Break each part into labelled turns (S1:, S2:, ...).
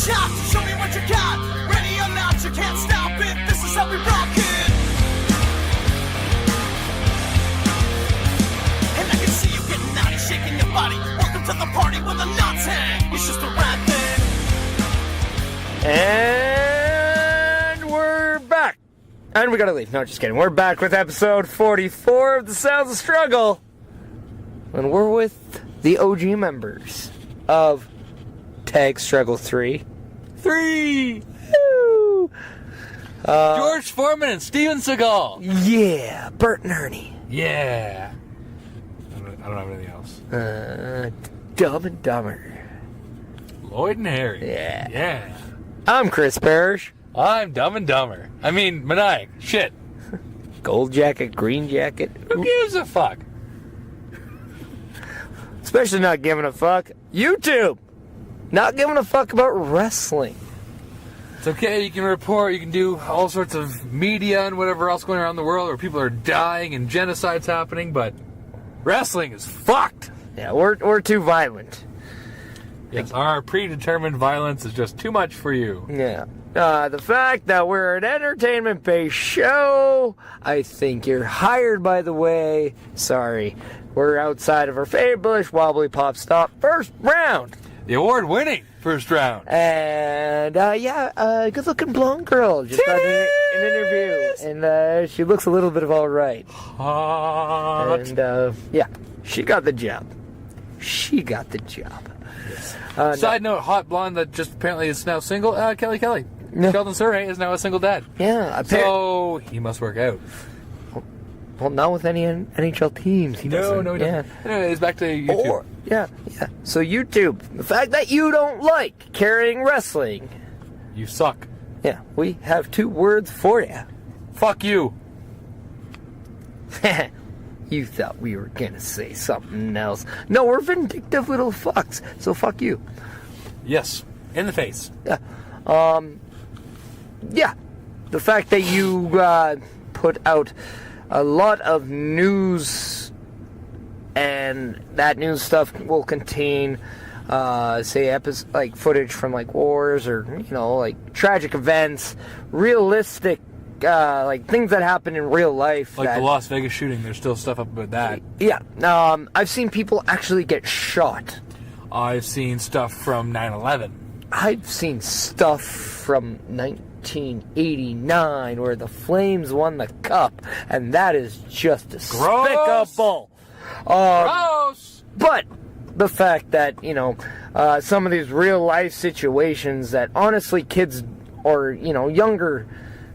S1: shot. Show me what you got. Ready or not, you can't stop it. This is how we rock it. And I can see you getting naughty, shaking your body. Welcome to the party where the knots hang. It's just a rap thing.
S2: And we're back. And we gotta leave. No, just kidding. We're back with episode 44 of The Sounds of Struggle. And we're with the OG members of Tag Struggle 3. Woo!
S3: George Foreman and Steven Seagal.
S2: Yeah, Bert and Ernie.
S3: Yeah. I don't have anything else.
S2: Dumb and Dumber.
S3: Lloyd and Harry.
S2: Yeah.
S3: Yeah.
S2: I'm Chris Perish.
S3: I'm Dumb and Dumber. I mean, Meniac. Shit.
S2: Gold jacket, green jacket.
S3: Who gives a fuck?
S2: Especially not giving a fuck. YouTube. Not giving a fuck about wrestling.
S3: It's okay, you can report, you can do all sorts of media and whatever else going around the world where people are dying and genocide's happening, but wrestling is fucked.
S2: Yeah, we're too violent.
S3: Yes, our predetermined violence is just too much for you.
S2: Yeah. The fact that we're an entertainment-based show, I think you're hired, by the way. Sorry. We're outside of our fabulous wobbly pop stop first round.
S3: The award-winning first round.
S2: And, good-looking blonde girl just got an interview. And she looks a little bit of all right.
S3: Hot.
S2: And, she got the job. She got the job.
S3: Side note, hot blonde that just apparently is now single, Kelly.
S2: Yeah.
S3: Sheldon Surrey is now a single dad.
S2: Yeah.
S3: So, he must work out.
S2: Well, not with any NHL teams. He doesn't.
S3: No, he doesn't. Anyways, back to YouTube.
S2: Yeah. So YouTube, the fact that you don't like carrying wrestling.
S3: You suck.
S2: Yeah, we have 2 words for you.
S3: Fuck you.
S2: You thought we were gonna say something else. No, we're vindictive little fucks, so fuck you.
S3: Yes, in the face.
S2: Yeah. The fact that you put out a lot of news, and that news stuff will contain, footage from like wars or like tragic events, realistic, things that happen in real life.
S3: Like the Las Vegas shooting, there's still stuff up about that.
S2: Yeah. I've seen people actually get shot.
S3: I've seen stuff from 9/11. I've
S2: seen stuff from 1989 where the Flames won the cup, and that is just despicable.
S3: Gross!
S2: But the fact that, some of these real life situations that honestly kids or, younger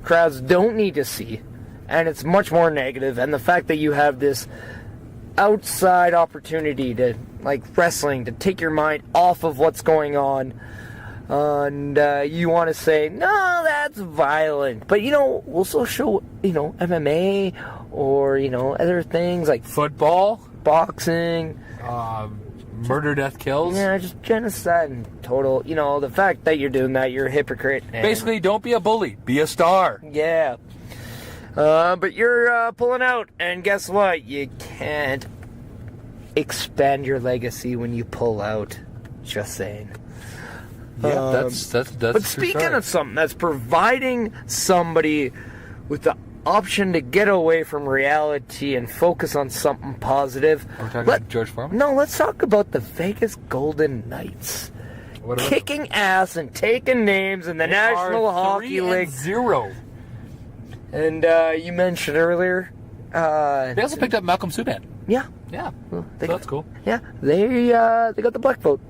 S2: crowds don't need to see, and it's much more negative, and the fact that you have this outside opportunity to, like wrestling, to take your mind off of what's going on, and you want to say, no, that's violent, but also show, MMA, or, other things like
S3: football,
S2: boxing,
S3: murder, death, kills.
S2: Yeah, just genocide and total, the fact that you're doing that, you're a hypocrite.
S3: Basically, don't be a bully, be a star.
S2: Yeah. But you're pulling out, and guess what? You can't expand your legacy when you pull out. Just saying.
S3: Yeah, that's
S2: But speaking of something that's providing somebody with the option to get away from reality and focus on something positive.
S3: We're talking about George Foreman?
S2: No, let's talk about the Vegas Golden Knights. Kicking ass and taking names in the National Hockey League.
S3: 3-0.
S2: And you mentioned earlier.
S3: They also picked up Malcolm Subban.
S2: Yeah.
S3: Well, that's cool.
S2: Yeah, they got the black vote.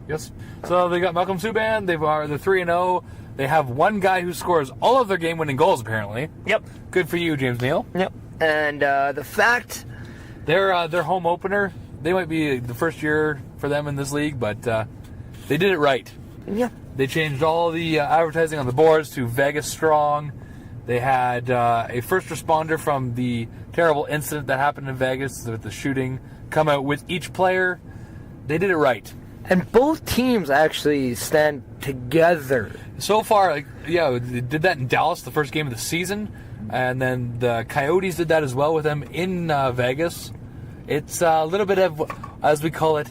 S3: Yes. So they got Malcolm Subban. They're 3-0. They have one guy who scores all of their game-winning goals, apparently.
S2: Yep.
S3: Good for you, James Neal.
S2: Yep. And the fact...
S3: Their home opener, they might be the first year for them in this league, but they did it right.
S2: Yeah.
S3: They changed all the advertising on the boards to Vegas Strong. They had a first responder from the terrible incident that happened in Vegas with the shooting come out with each player. They did it right.
S2: And both teams actually stand together.
S3: So far, they did that in Dallas, the first game of the season. And then the Coyotes did that as well with them in Vegas. It's a little bit of, as we call it,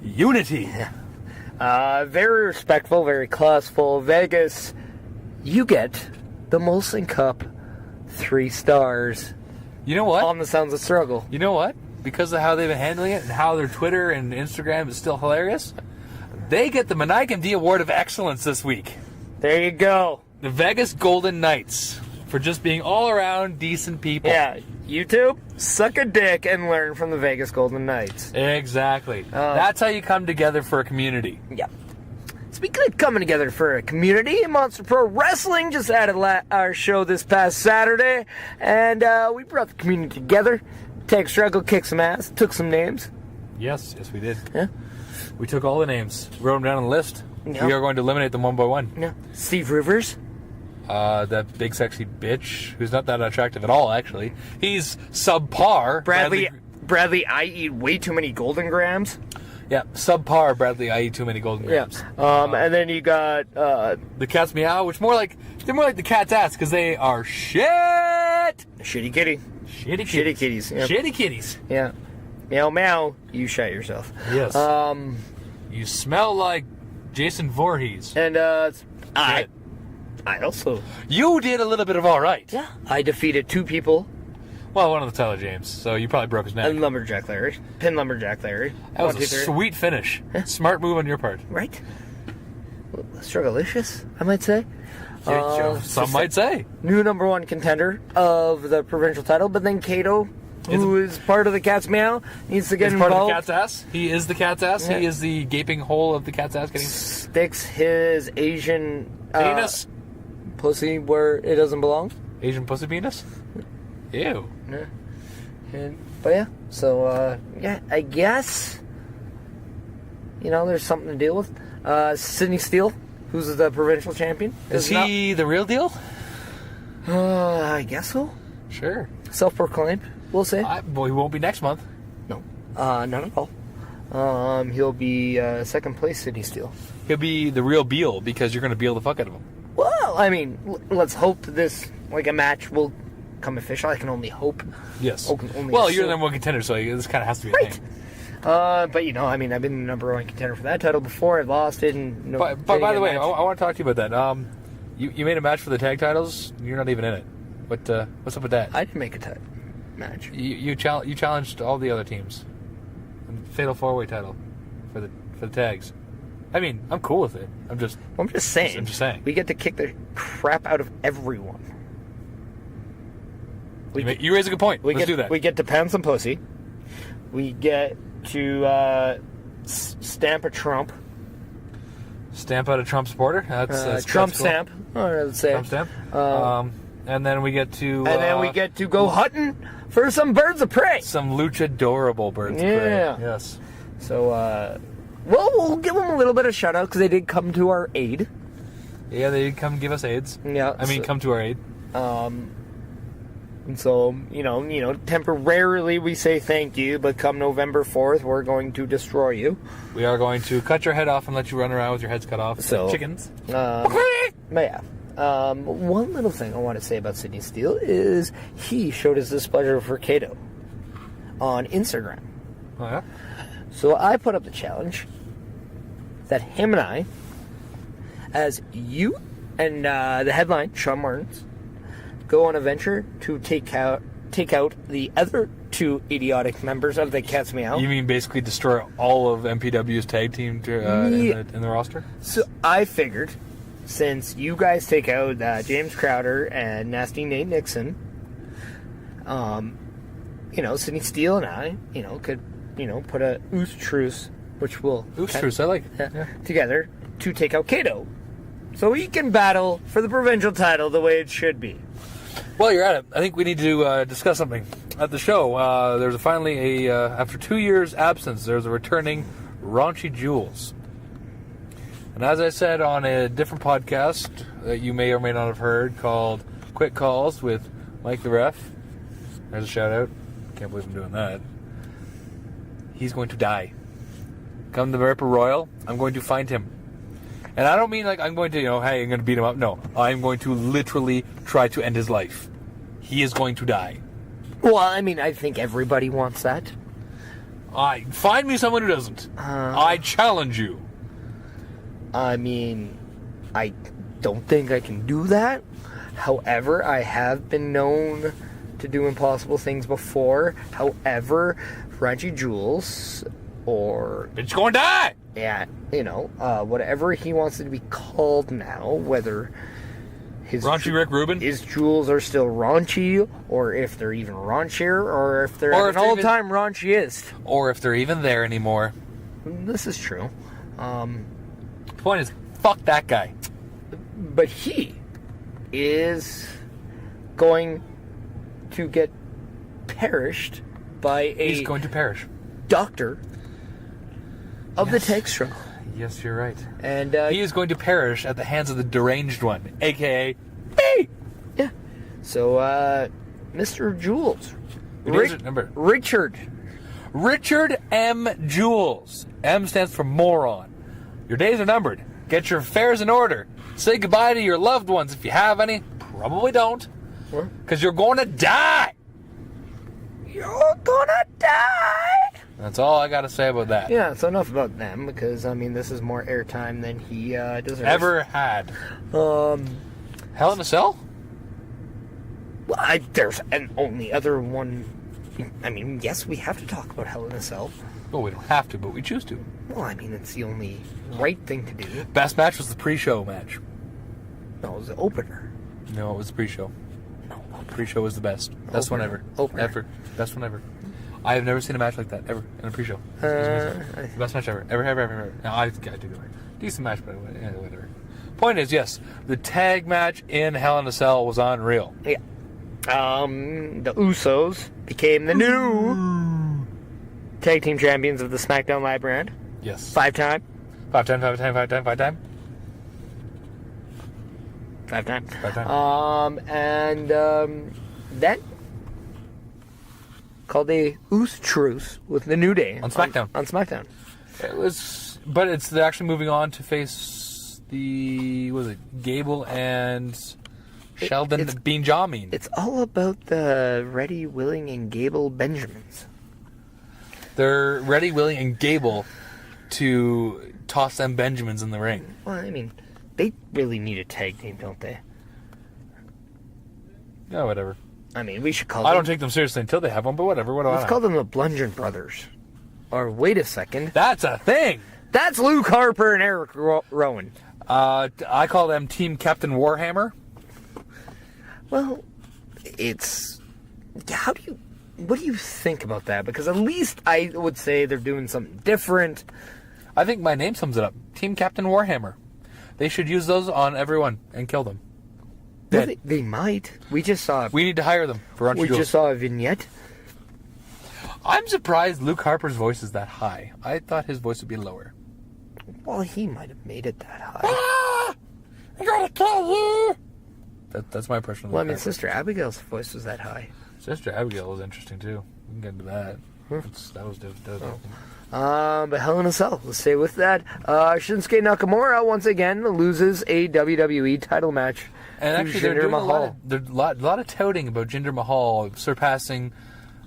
S3: unity.
S2: Yeah. Very respectful, very classful. Vegas, you get the Molson Cup 3 stars.
S3: You know what?
S2: On the Sounds of Struggle.
S3: You know what? Because of how they've been handling it and how their Twitter and Instagram is still hilarious, they get the Meniac and D Award of Excellence this week.
S2: There you go.
S3: The Vegas Golden Knights for just being all around decent people.
S2: Yeah, YouTube, suck a dick and learn from the Vegas Golden Knights.
S3: Exactly. That's how you come together for a community.
S2: Yeah. Speaking of coming together for a community, Monster Pro Wrestling just added our show this past Saturday, and we brought the community together. Tag struggle, kicked some ass, took some names.
S3: Yes, we did.
S2: Yeah.
S3: We took all the names, wrote them down on the list.
S2: Yeah.
S3: We are going to eliminate them one by one.
S2: Yeah. Steve Rivers.
S3: That big sexy bitch, who's not that attractive at all, actually. He's subpar.
S2: Bradley, I eat way too many Golden Grams.
S3: Yeah, subpar Bradley, I eat too many Golden Grams.
S2: Yeah. And then you got
S3: the Cat's Meow, which they're more like the cat's ass because they are shit.
S2: Shitty Kitty.
S3: Shitty
S2: kitties. Yeah.
S3: Shitty kitties.
S2: Yeah. Meow meow. You shut yourself.
S3: Yes. You smell like Jason Voorhees.
S2: And I also.
S3: You did a little bit of all right.
S2: Yeah. I defeated 2 people.
S3: Well, one of the Tyler James, so you probably broke his neck.
S2: And Lumberjack Larry. Pin Lumberjack Larry.
S3: That was a sweet finish. Smart move on your part.
S2: Right? Strugglicious, I might say.
S3: Some might say.
S2: New #1 contender of the provincial title, but then Kato, who is part of the Cat's Meow, needs to get involved.
S3: Part of the cat's ass. He is the cat's ass.
S2: Yeah.
S3: He is the gaping hole of the cat's ass.
S2: Sticks his Asian
S3: penis
S2: pussy where it doesn't belong.
S3: Asian pussy penis? Ew.
S2: Yeah. But yeah, so yeah, I guess there's something to deal with. Sydney Steele, who's the provincial champion,
S3: is he the real deal?
S2: I guess so.
S3: Sure.
S2: Self-proclaimed, we'll say.
S3: Well, he won't be next month.
S2: No, not at all. He'll be second place, Sydney Steele.
S3: He'll be the real Beal because you're going to Beal the fuck out of him.
S2: Well, I mean, let's hope this a match will come official. I can only hope.
S3: Yes.
S2: Only
S3: well, you're the #1 contender, so this kind of has to be a thing.
S2: But I mean, I've been the #1 contender for that title before. I lost it, and
S3: But by the way, I want to talk to you about that. You made a match for the tag titles. You're not even in it. What's up with that?
S2: I didn't make a match.
S3: You challenged all the other teams. Fatal 4-way title for the tags. I mean, I'm cool with it. I'm just saying.
S2: We get to kick the crap out of everyone.
S3: You raise a good point. Let's do that.
S2: We get to pound some pussy. We get to stamp a Trump.
S3: Stamp out a Trump supporter. That's
S2: Trump
S3: cool.
S2: stamp. Or let's say
S3: Trump stamp. And then we get to.
S2: And then we get to go hunting for some birds of prey.
S3: Some luchadorable birds of prey. Yes.
S2: So, we'll give them a little bit of shout out because they did come to our aid.
S3: Yeah, they did come give us aids.
S2: Yeah.
S3: Come to our aid.
S2: And so, temporarily we say thank you, but come November 4th, we're going to destroy you.
S3: We are going to cut your head off and let you run around with your heads cut off.
S2: So,
S3: chickens.
S2: But yeah. One little thing I want to say about Sydney Steele is he showed his displeasure for Kato on Instagram.
S3: Oh, yeah?
S2: So I put up the challenge that him and I, as you and the headline, Shaun Martens, go on a venture to take out the other 2 idiotic members of the Cat's Meow.
S3: You mean basically destroy all of MPW's tag team in the roster?
S2: So I figured, since you guys take out James Crowder and Nasty Nate Nixon, Sydney Steele and I, could, put a truce, which will
S3: truce, I like it.
S2: Yeah. Together to take out Kato, so he can battle for the provincial title the way it should be.
S3: Well, you're at it. I think we need to discuss something at the show. There's finally after 2 years absence, there's a returning Raunchy Jules. And as I said on a different podcast that you may or may not have heard called Quick Calls with Mike the Ref, there's a shout out. Can't believe I'm doing that. He's going to die. Come to the Ripper Royal, I'm going to find him. And I don't mean like I'm going to, hey, I'm going to beat him up. No, I'm going to literally try to end his life. He is going to die.
S2: Well, I mean, I think everybody wants that.
S3: Find me someone who doesn't. I challenge you.
S2: I mean, I don't think I can do that. However, I have been known to do impossible things before. However, Reggie Jules, or...
S3: Bitch going to die!
S2: Yeah, whatever he wants it to be called now, whether his...
S3: Raunchy Rick Rubin?
S2: His jewels are still raunchy, or if they're even raunchier, or if they're an all-time raunchiest.
S3: Or if they're even there anymore.
S2: This is true.
S3: The point is, fuck that guy.
S2: But he is going to get perished by a...
S3: He's going to perish.
S2: Doctor of the Textro.
S3: Yes, you're right.
S2: And
S3: he is going to perish at the hands of the deranged one, a.k.a. me!
S2: Yeah. So, Mr. Jules.
S3: Richard M. Jules. M stands for moron. Your days are numbered. Get your affairs in order. Say goodbye to your loved ones if you have any. Probably don't. Because you're going to die.
S2: You're gonna die!
S3: That's all I got to say about that.
S2: Yeah, so enough about them, because, I mean, this is more airtime than he deserves.
S3: Ever had. Hell in a Cell?
S2: Well, there's an only other one. I mean, yes, we have to talk about Hell in a Cell.
S3: Well, we don't have to, but we choose to.
S2: Well, I mean, it's the only right thing to do.
S3: Best match was the pre-show match.
S2: No, it was the opener.
S3: No, it was the pre-show.
S2: No,
S3: Pre-show was the best. Best one ever.
S2: Opener.
S3: Ever. Best one ever. I have never seen a match like that, ever, in a pre-show. The best match ever. Ever. No, I do go. Decent match, but whatever. Point is, yes, the tag match in Hell in a Cell was unreal.
S2: Yeah. The Usos became the new tag team champions of the SmackDown Live brand.
S3: Yes.
S2: Five time. Then called a Oos Truce with the New Day
S3: on SmackDown.
S2: On SmackDown.
S3: It was, but they're actually moving on to face Gable and Sheldon Bean Jawmean.
S2: It's all about the Ready, Willing, and Gable Benjamins.
S3: They're Ready, Willing, and Gable to toss them Benjamins in the ring.
S2: Well, I mean, they really need a tag team, don't they?
S3: Yeah, whatever.
S2: I mean, we should call them...
S3: I don't take them seriously until they have one, but whatever.
S2: Let's call them the Bludgeon Brothers. Or, wait a second.
S3: That's a thing!
S2: That's Luke Harper and Eric Rowan.
S3: I call them Team Captain Warhammer.
S2: Well, it's... What do you think about that? Because at least I would say they're doing something different.
S3: I think my name sums it up. Team Captain Warhammer. They should use those on everyone and kill them.
S2: Well, they might. We just saw...
S3: We need to hire them for Raunchy Jules.
S2: We just saw a vignette.
S3: I'm surprised Luke Harper's voice is that high. I thought his voice would be lower.
S2: Well, he might have made it that high.
S3: Ah! I gotta kill you! That's my impression of
S2: Well, I
S3: Luke
S2: mean,
S3: Harper.
S2: Sister Abigail's voice was that high.
S3: Sister Abigail was interesting, too. We can get into that. That was different.
S2: But Hell in a Cell, let's stay with that. Shinsuke Nakamura once again loses a WWE title match.
S3: And actually, they're doing a lot of touting about Jinder Mahal surpassing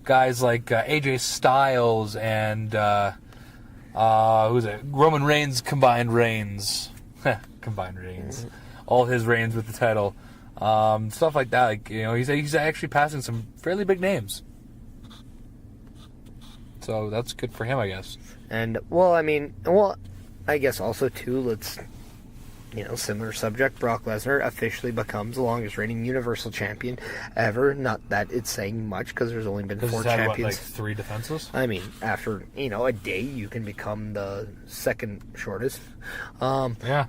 S3: guys like AJ Styles and who's it? Roman Reigns combined reigns. All his reigns with the title. Stuff like that. Like, he's actually passing some fairly big names. So that's good for him, I guess.
S2: And, I guess also, too, let's... similar subject, Brock Lesnar officially becomes the longest reigning Universal Champion ever. Not that it's saying much, because there's only been 4 champions.
S3: 3 defenses?
S2: I mean, after, a day, you can become the second shortest.
S3: Yeah.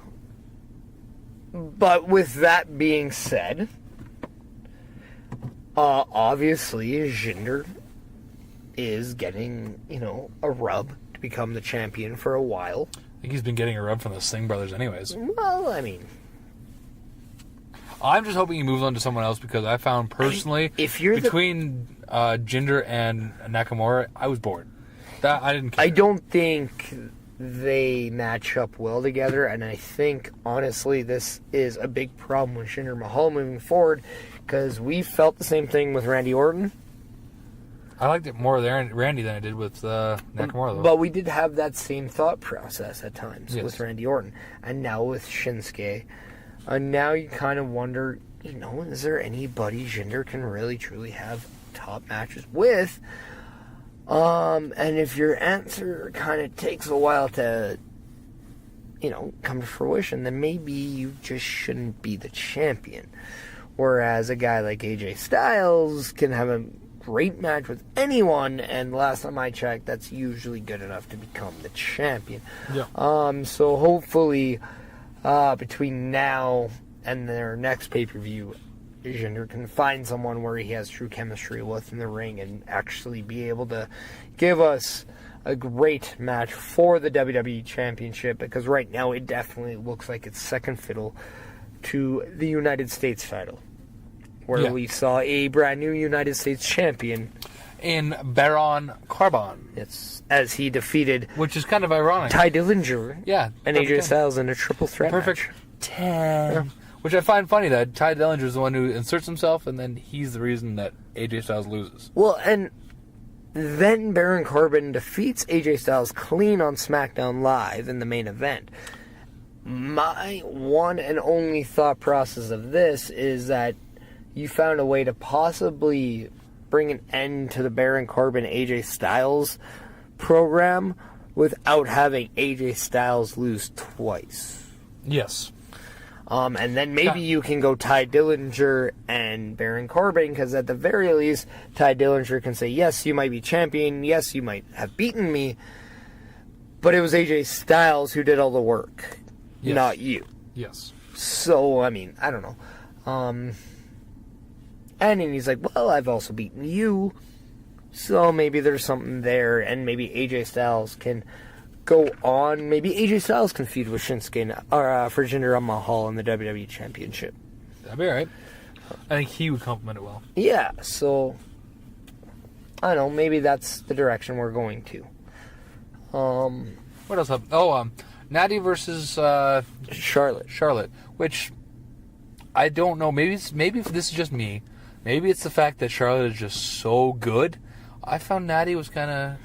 S2: But with that being said, obviously, Jinder is getting, a rub to become the champion for a while.
S3: I think he's been getting a rub from the Singh brothers anyways.
S2: Well, I mean...
S3: I'm just hoping he moves on to someone else, because I found personally, between Jinder and Nakamura, I was bored. I didn't care.
S2: I don't think they match up well together, and I think, honestly, this is a big problem with Jinder Mahal moving forward, because we felt the same thing with Randy Orton.
S3: I liked it more with Randy than I did with Nakamura, though.
S2: But we did have that same thought process at times
S3: Yes.
S2: with Randy Orton. And now with Shinsuke. And now you kind of wonder, is there anybody Jinder can really truly have top matches with? And if your answer kind of takes a while to, come to fruition, then maybe you just shouldn't be the champion. Whereas a guy like AJ Styles can have a great match with anyone, and last time I checked, that's usually good enough to become the champion.
S3: Yeah.
S2: So hopefully, between now and their next pay-per-view, Jinder can find someone where he has true chemistry with in the ring and actually be able to give us a great match for the WWE Championship, because right now it definitely looks like it's second fiddle to the United States title, where we saw a brand new United States champion
S3: in Baron Corbin.
S2: It's as he defeated,
S3: which is kind of ironic.
S2: Ty Dillinger, and AJ Styles in a triple threat
S3: perfect
S2: match.
S3: 10. Yeah. Which I find funny that Ty Dillinger is the one who inserts himself, and then he's the reason that AJ Styles loses.
S2: Well, and then Baron Corbin defeats AJ Styles clean on SmackDown Live in the main event. My one and only thought process of this is that you found a way to possibly bring an end to the Baron Corbin AJ Styles program without having AJ Styles lose twice.
S3: Yes.
S2: And then maybe you can go Ty Dillinger and Baron Corbin, because at the very least, Ty Dillinger can say, yes, you might be champion, yes, you might have beaten me, but it was AJ Styles who did all the work, not you.
S3: Yes.
S2: So, I mean, I don't know. And then he's like, well, I've also beaten you, so maybe there's something there, and maybe AJ Styles can go on. Maybe AJ Styles can feud with Shinsuke for Jinder Mahal in the WWE Championship.
S3: That'd be alright. I think he would complement it well.
S2: Yeah, so I don't know, maybe that's the direction we're going to.
S3: What else happened? Oh, Natty versus Charlotte, which I don't know. Maybe if this is just me. Maybe it's the fact that Charlotte is just so good. I found Natty was kind of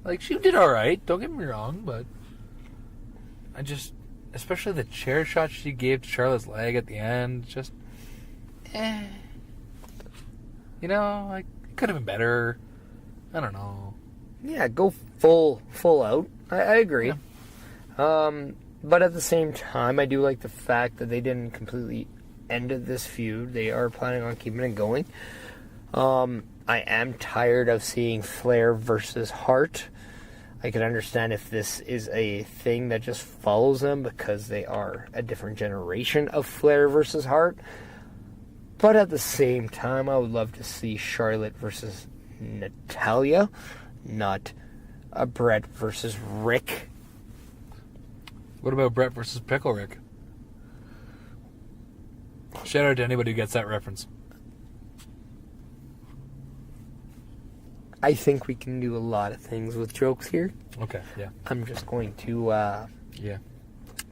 S3: Like, she did alright, don't get me wrong, but I just, especially the chair shot she gave to Charlotte's leg at the end, just, like, it could have been better. I don't know.
S2: Yeah, go full out. I agree.
S3: Yeah.
S2: But at the same time, I do like the fact that they didn't completely end this feud. They are planning on keeping it going. I am tired of seeing Flair versus Hart. I can understand if this is a thing that just follows them because they are a different generation of Flair versus Hart. But at the same time, I would love to see Charlotte versus Natalya, not a Brett versus Rick.
S3: What about Brett versus Pickle Rick? Shout out to anybody who gets that reference.
S2: I think we can do a lot of things with jokes here.
S3: Okay, yeah.
S2: I'm just going to...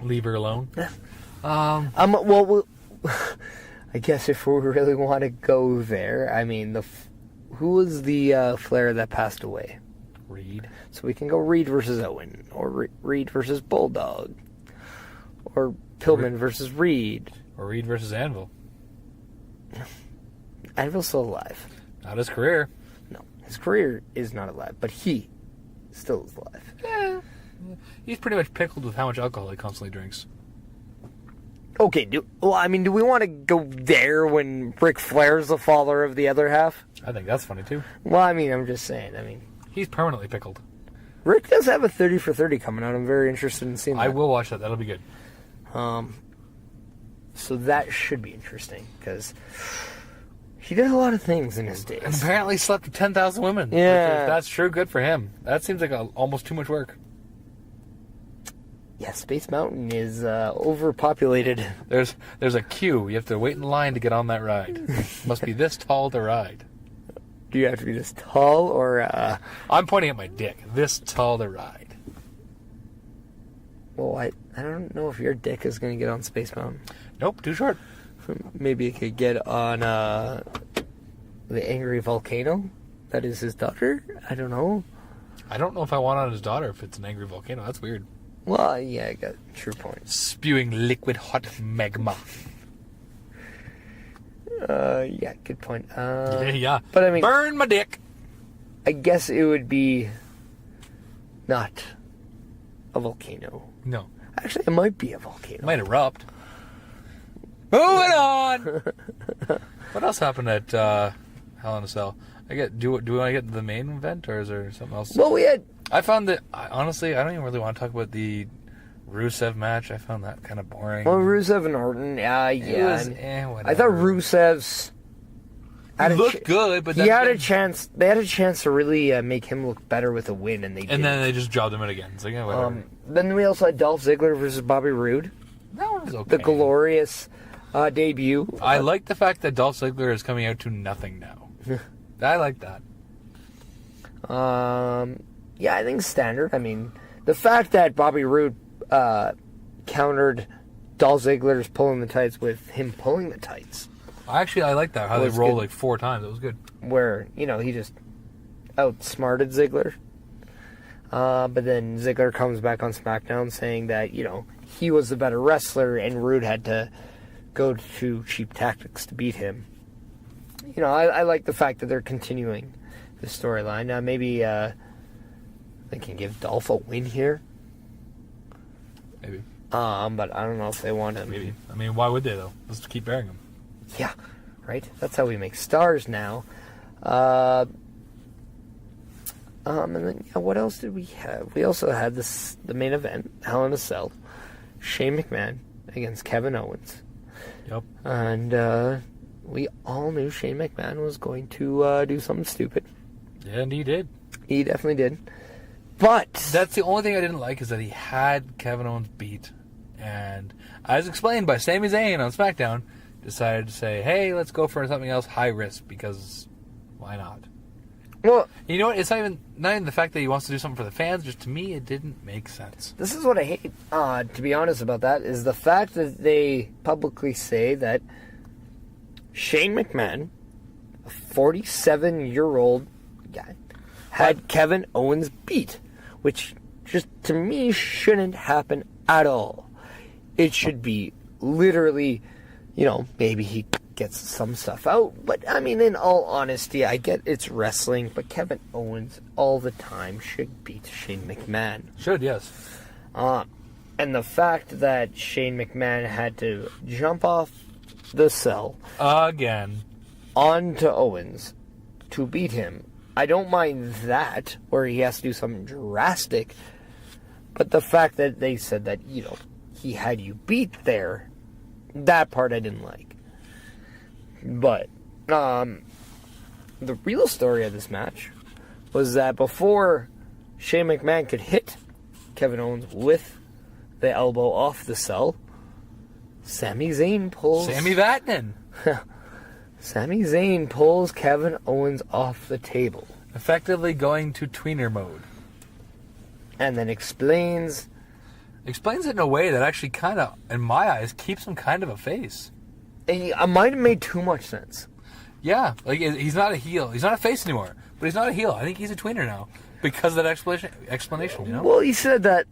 S3: leave her alone?
S2: Yeah. Well, I guess if we really want to go there, I mean, who was the Flair that passed away?
S3: Reed.
S2: So we can go Reed versus Owen, or Reed versus Bulldog, or Pillman versus Reed.
S3: Or Reed versus Anvil.
S2: Anvil's still alive.
S3: Not his career.
S2: No, his career is not alive, but he still is alive.
S3: Yeah. He's pretty much pickled with how much alcohol he constantly drinks.
S2: Okay, do we want to go there when Ric Flair's the father of the other half?
S3: I think that's funny, too.
S2: Well, I mean, I'm just saying,
S3: He's permanently pickled.
S2: Rick does have a 30 for 30 coming out. I'm very interested in seeing that.
S3: I will watch that. That'll be good.
S2: So that should be interesting, because he did a lot of things in his days.
S3: And apparently slept with 10,000 women.
S2: Yeah.
S3: If that's true, good for him. That seems like almost too much work.
S2: Yeah, Space Mountain is overpopulated.
S3: There's a queue. You have to wait in line to get on that ride. Must be this tall to ride.
S2: Do you have to be this tall, or...
S3: I'm pointing at my dick. This tall to ride.
S2: Well, I don't know if your dick is going to get on Space Mountain.
S3: Nope, too short.
S2: Maybe it could get on the angry volcano that is his daughter. I don't know.
S3: I don't know if I want on his daughter if it's an angry volcano. That's weird.
S2: Well, yeah, I got true point.
S3: Spewing liquid hot magma.
S2: Yeah, good point.
S3: Yeah.
S2: But I mean,
S3: burn my dick.
S2: I guess it would be not a volcano.
S3: No.
S2: Actually, it might be a volcano.
S3: It might erupt. Moving on. What else happened at Hell in a Cell? Do we want to get to the main event, or is there something else?
S2: Well, we had.
S3: I found that honestly, I don't even really want to talk about the Rusev match. I found that kind of boring.
S2: Well, Rusev and Orton, yeah.
S3: Whatever.
S2: I thought Rusev's.
S3: He looked good, but
S2: he had a chance. They had a chance to really make him look better with a win, and they didn't.
S3: And then they just jobbed him in again. It's like, yeah, whatever.
S2: Then we also had Dolph Ziggler versus Bobby Roode.
S3: That one was okay.
S2: The glorious debut.
S3: I like the fact that Dolph Ziggler is coming out to nothing now. I like that.
S2: Yeah, I think standard. I mean, the fact that Bobby Roode countered Dolph Ziggler's pulling the tights with him pulling the tights.
S3: Actually, I like that, how they rolled like 4 times. It was good.
S2: Where, he just outsmarted Ziggler. But then Ziggler comes back on SmackDown saying that, he was the better wrestler and Roode had to go to cheap tactics to beat him. I like the fact that they're continuing the storyline. Maybe they can give Dolph a win here.
S3: Maybe.
S2: But I don't know if they want to.
S3: Maybe. I mean, why would they, though? Let's keep bearing them.
S2: Yeah, right? That's how we make stars now. And then, what else did we have? We also had the main event, Hell in a Cell. Shane McMahon against Kevin Owens.
S3: Yep.
S2: And we all knew Shane McMahon was going to do something stupid.
S3: Yeah, and he did.
S2: He definitely did. But
S3: that's the only thing I didn't like, is that he had Kevin Owens beat. And as explained by Sami Zayn on SmackDown, decided to say, hey, let's go for something else high risk, because why not?
S2: Well,
S3: you know what? It's not even the fact that he wants to do something for the fans. Just to me, it didn't make sense.
S2: This is what I hate, to be honest about that, is the fact that they publicly say that Shane McMahon, a 47-year-old guy, had Kevin Owens beat, which just to me shouldn't happen at all. It should be literally, maybe he gets some stuff out, but I mean, in all honesty, I get it's wrestling, but Kevin Owens all the time should beat Shane McMahon.
S3: Should, yes.
S2: And the fact that Shane McMahon had to jump off the cell
S3: again
S2: onto Owens to beat him, I don't mind that, where he has to do something drastic, but the fact that they said that, he had you beat there, that part I didn't like. But the real story of this match was that before Shane McMahon could hit Kevin Owens with the elbow off the cell, Sami Zayn pulls...
S3: Sami Vatanen!
S2: Sami Zayn pulls Kevin Owens off the table.
S3: Effectively going to tweener mode.
S2: And then explains
S3: it in a way that actually kind of, in my eyes, keeps him kind of a face.
S2: It might have made too much sense.
S3: Yeah, like he's not a heel. He's not a face anymore, but he's not a heel. I think he's a tweener now because of that explanation.
S2: Well, he said that,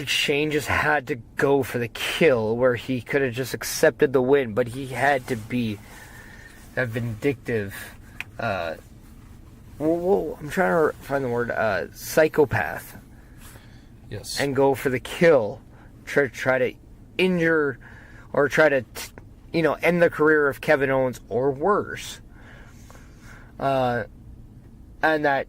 S2: Shane just had to go for the kill, where he could have just accepted the win, but he had to be a vindictive, I'm trying to find the word, psychopath.
S3: Yes.
S2: And go for the kill, try to injure, or try to, end the career of Kevin Owens, or worse. And that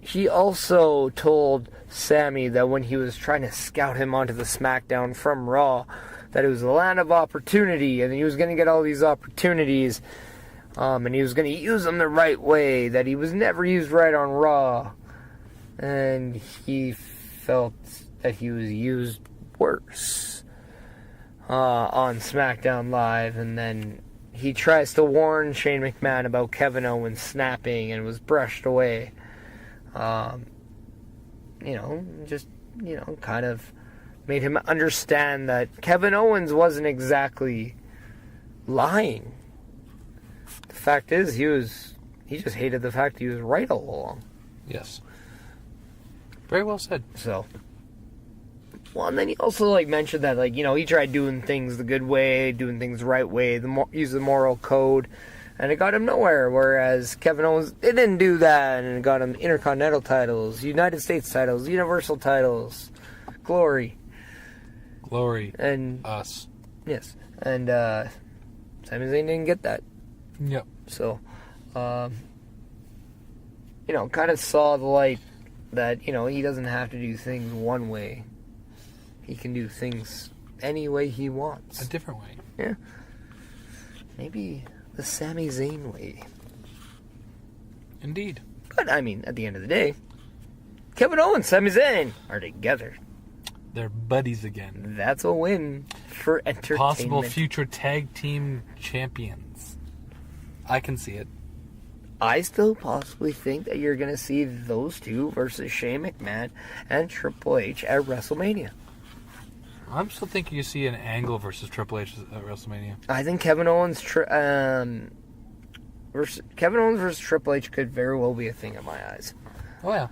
S2: he also told Sami that when he was trying to scout him onto the SmackDown from Raw, that it was the land of opportunity, and he was going to get all these opportunities, and he was going to use them the right way, that he was never used right on Raw, and he felt that he was used worse on SmackDown Live, and then he tries to warn Shane McMahon about Kevin Owens snapping and was brushed away. Kind of made him understand that Kevin Owens wasn't exactly lying. The fact is, he just hated the fact he was right all along.
S3: Yes. Very well said.
S2: So, well, and then he also mentioned that he tried doing things the good way, doing things the right way, use the moral code, and it got him nowhere. Whereas Kevin Owens, it didn't do that, and it got him Intercontinental titles, United States titles, Universal titles, glory,
S3: and us.
S2: Yes, and Sami Zayn didn't get that.
S3: Yep.
S2: So, kind of saw the light that, he doesn't have to do things one way. He can do things any way he wants.
S3: A different way.
S2: Yeah. Maybe the Sami Zayn way.
S3: Indeed.
S2: But, at the end of the day, Kevin Owens and Sami Zayn are together.
S3: They're buddies again.
S2: That's a win for entertainment.
S3: Possible future tag team champions. I can see it.
S2: I still possibly think that you're going to see those two versus Shane McMahon and Triple H at WrestleMania.
S3: I'm still thinking you see an Angle versus Triple H at WrestleMania.
S2: I think Kevin Owens versus Triple H could very well be a thing in my eyes.
S3: Oh, yeah.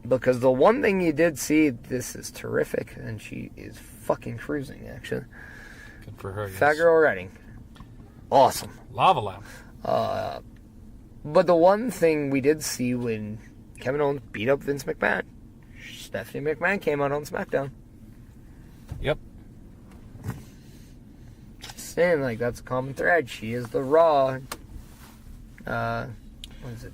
S2: Because the one thing you did see, this is terrific, and she is fucking cruising, actually.
S3: Good for her, yes.
S2: Fat Girl Redding. Awesome.
S3: Lava Lamp.
S2: But the one thing we did see when Kevin Owens beat up Vince McMahon, Stephanie McMahon came out on SmackDown.
S3: Yep.
S2: Saying, that's a common thread. She is the Raw, what is it?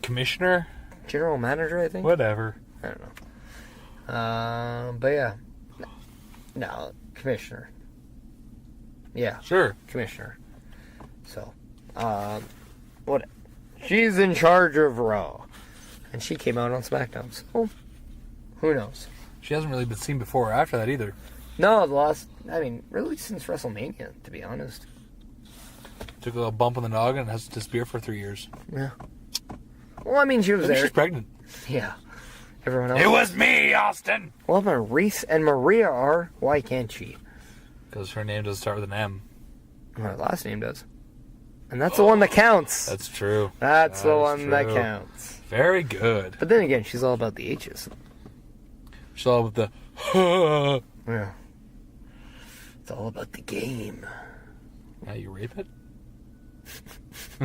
S3: Commissioner?
S2: General manager, I think?
S3: Whatever.
S2: I don't know. But yeah. No, commissioner. Yeah.
S3: Sure.
S2: Commissioner. So, what? She's in charge of Raw. And she came out on SmackDown. So, who knows?
S3: She hasn't really been seen before or after that either.
S2: No, really since WrestleMania, to be honest.
S3: Took a little bump on the noggin and has to disappear for 3 years.
S2: Yeah. Well, she was
S3: Maybe
S2: there.
S3: she's pregnant.
S2: Yeah. Everyone else.
S3: It was me, Austin!
S2: Well, Maurice and Maria are. Why can't she?
S3: Because her name doesn't start with an M.
S2: Her last name does. And that's the one that counts.
S3: That's true.
S2: That's the one
S3: true.
S2: that counts.
S3: Very good.
S2: But then again, she's all about the H's.
S3: She's all with the...
S2: Yeah. It's all about the game.
S3: Yeah, you rape it?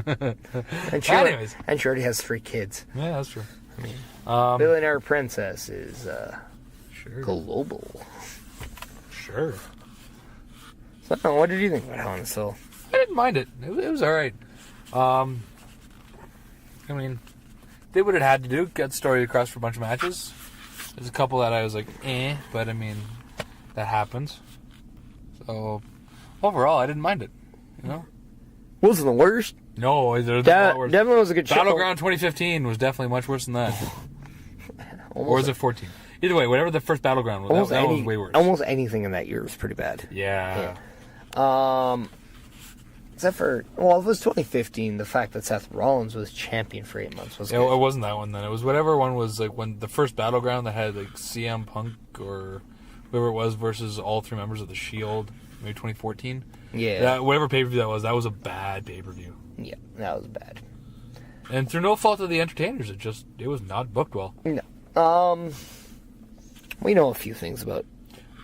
S2: And
S3: Anyways.
S2: And she already has 3 kids.
S3: Yeah, that's true.
S2: Billionaire Princess is
S3: sure.
S2: global.
S3: Sure.
S2: So, what did you think about Hell in a Cell?
S3: I didn't mind it. It was alright. They would have had to do, get story across for a bunch of matches. There's a couple that I was like, but that happens. So, overall, I didn't mind it.
S2: Wasn't the worst?
S3: No, there's a lot worse.
S2: Definitely was a good show.
S3: Battleground 2015 was definitely much worse than that. Or was it 14? Either way, whatever the first Battleground was, that was way worse.
S2: Almost anything in that year was pretty bad.
S3: Yeah.
S2: Except for, it was 2015, the fact that Seth Rollins was champion for 8 months was good.
S3: It wasn't that one then. It was whatever one was, when the first Battleground that had, CM Punk or whoever it was versus all 3 members of the Shield, maybe 2014.
S2: Yeah.
S3: Whatever pay-per-view that was a bad pay-per-view.
S2: Yeah, that was bad.
S3: And through no fault of the entertainers, it was not booked well.
S2: No. We know a few things about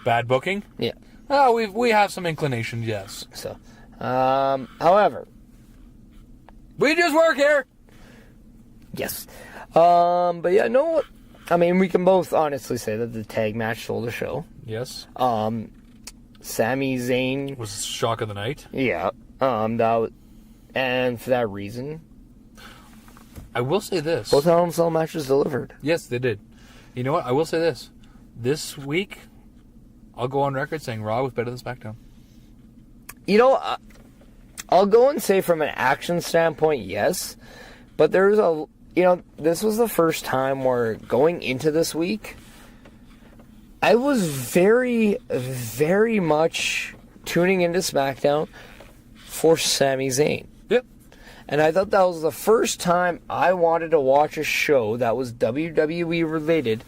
S3: bad booking?
S2: Yeah.
S3: Oh, we have some inclination, yes.
S2: So, however,
S3: we just work here.
S2: Yes. But yeah, no. We can both honestly say that the tag match stole the show.
S3: Yes.
S2: Sami Zayn
S3: was shock of the night.
S2: Yeah. And for that reason,
S3: I will say this:
S2: both Hell in a Cell matches delivered.
S3: Yes, they did. You know what? I will say this: this week, I'll go on record saying Raw was better than SmackDown.
S2: I'll go and say from an action standpoint, yes, but there's this was the first time where going into this week, I was very, very much tuning into SmackDown for Sami Zayn.
S3: Yep.
S2: And I thought that was the first time I wanted to watch a show that was WWE related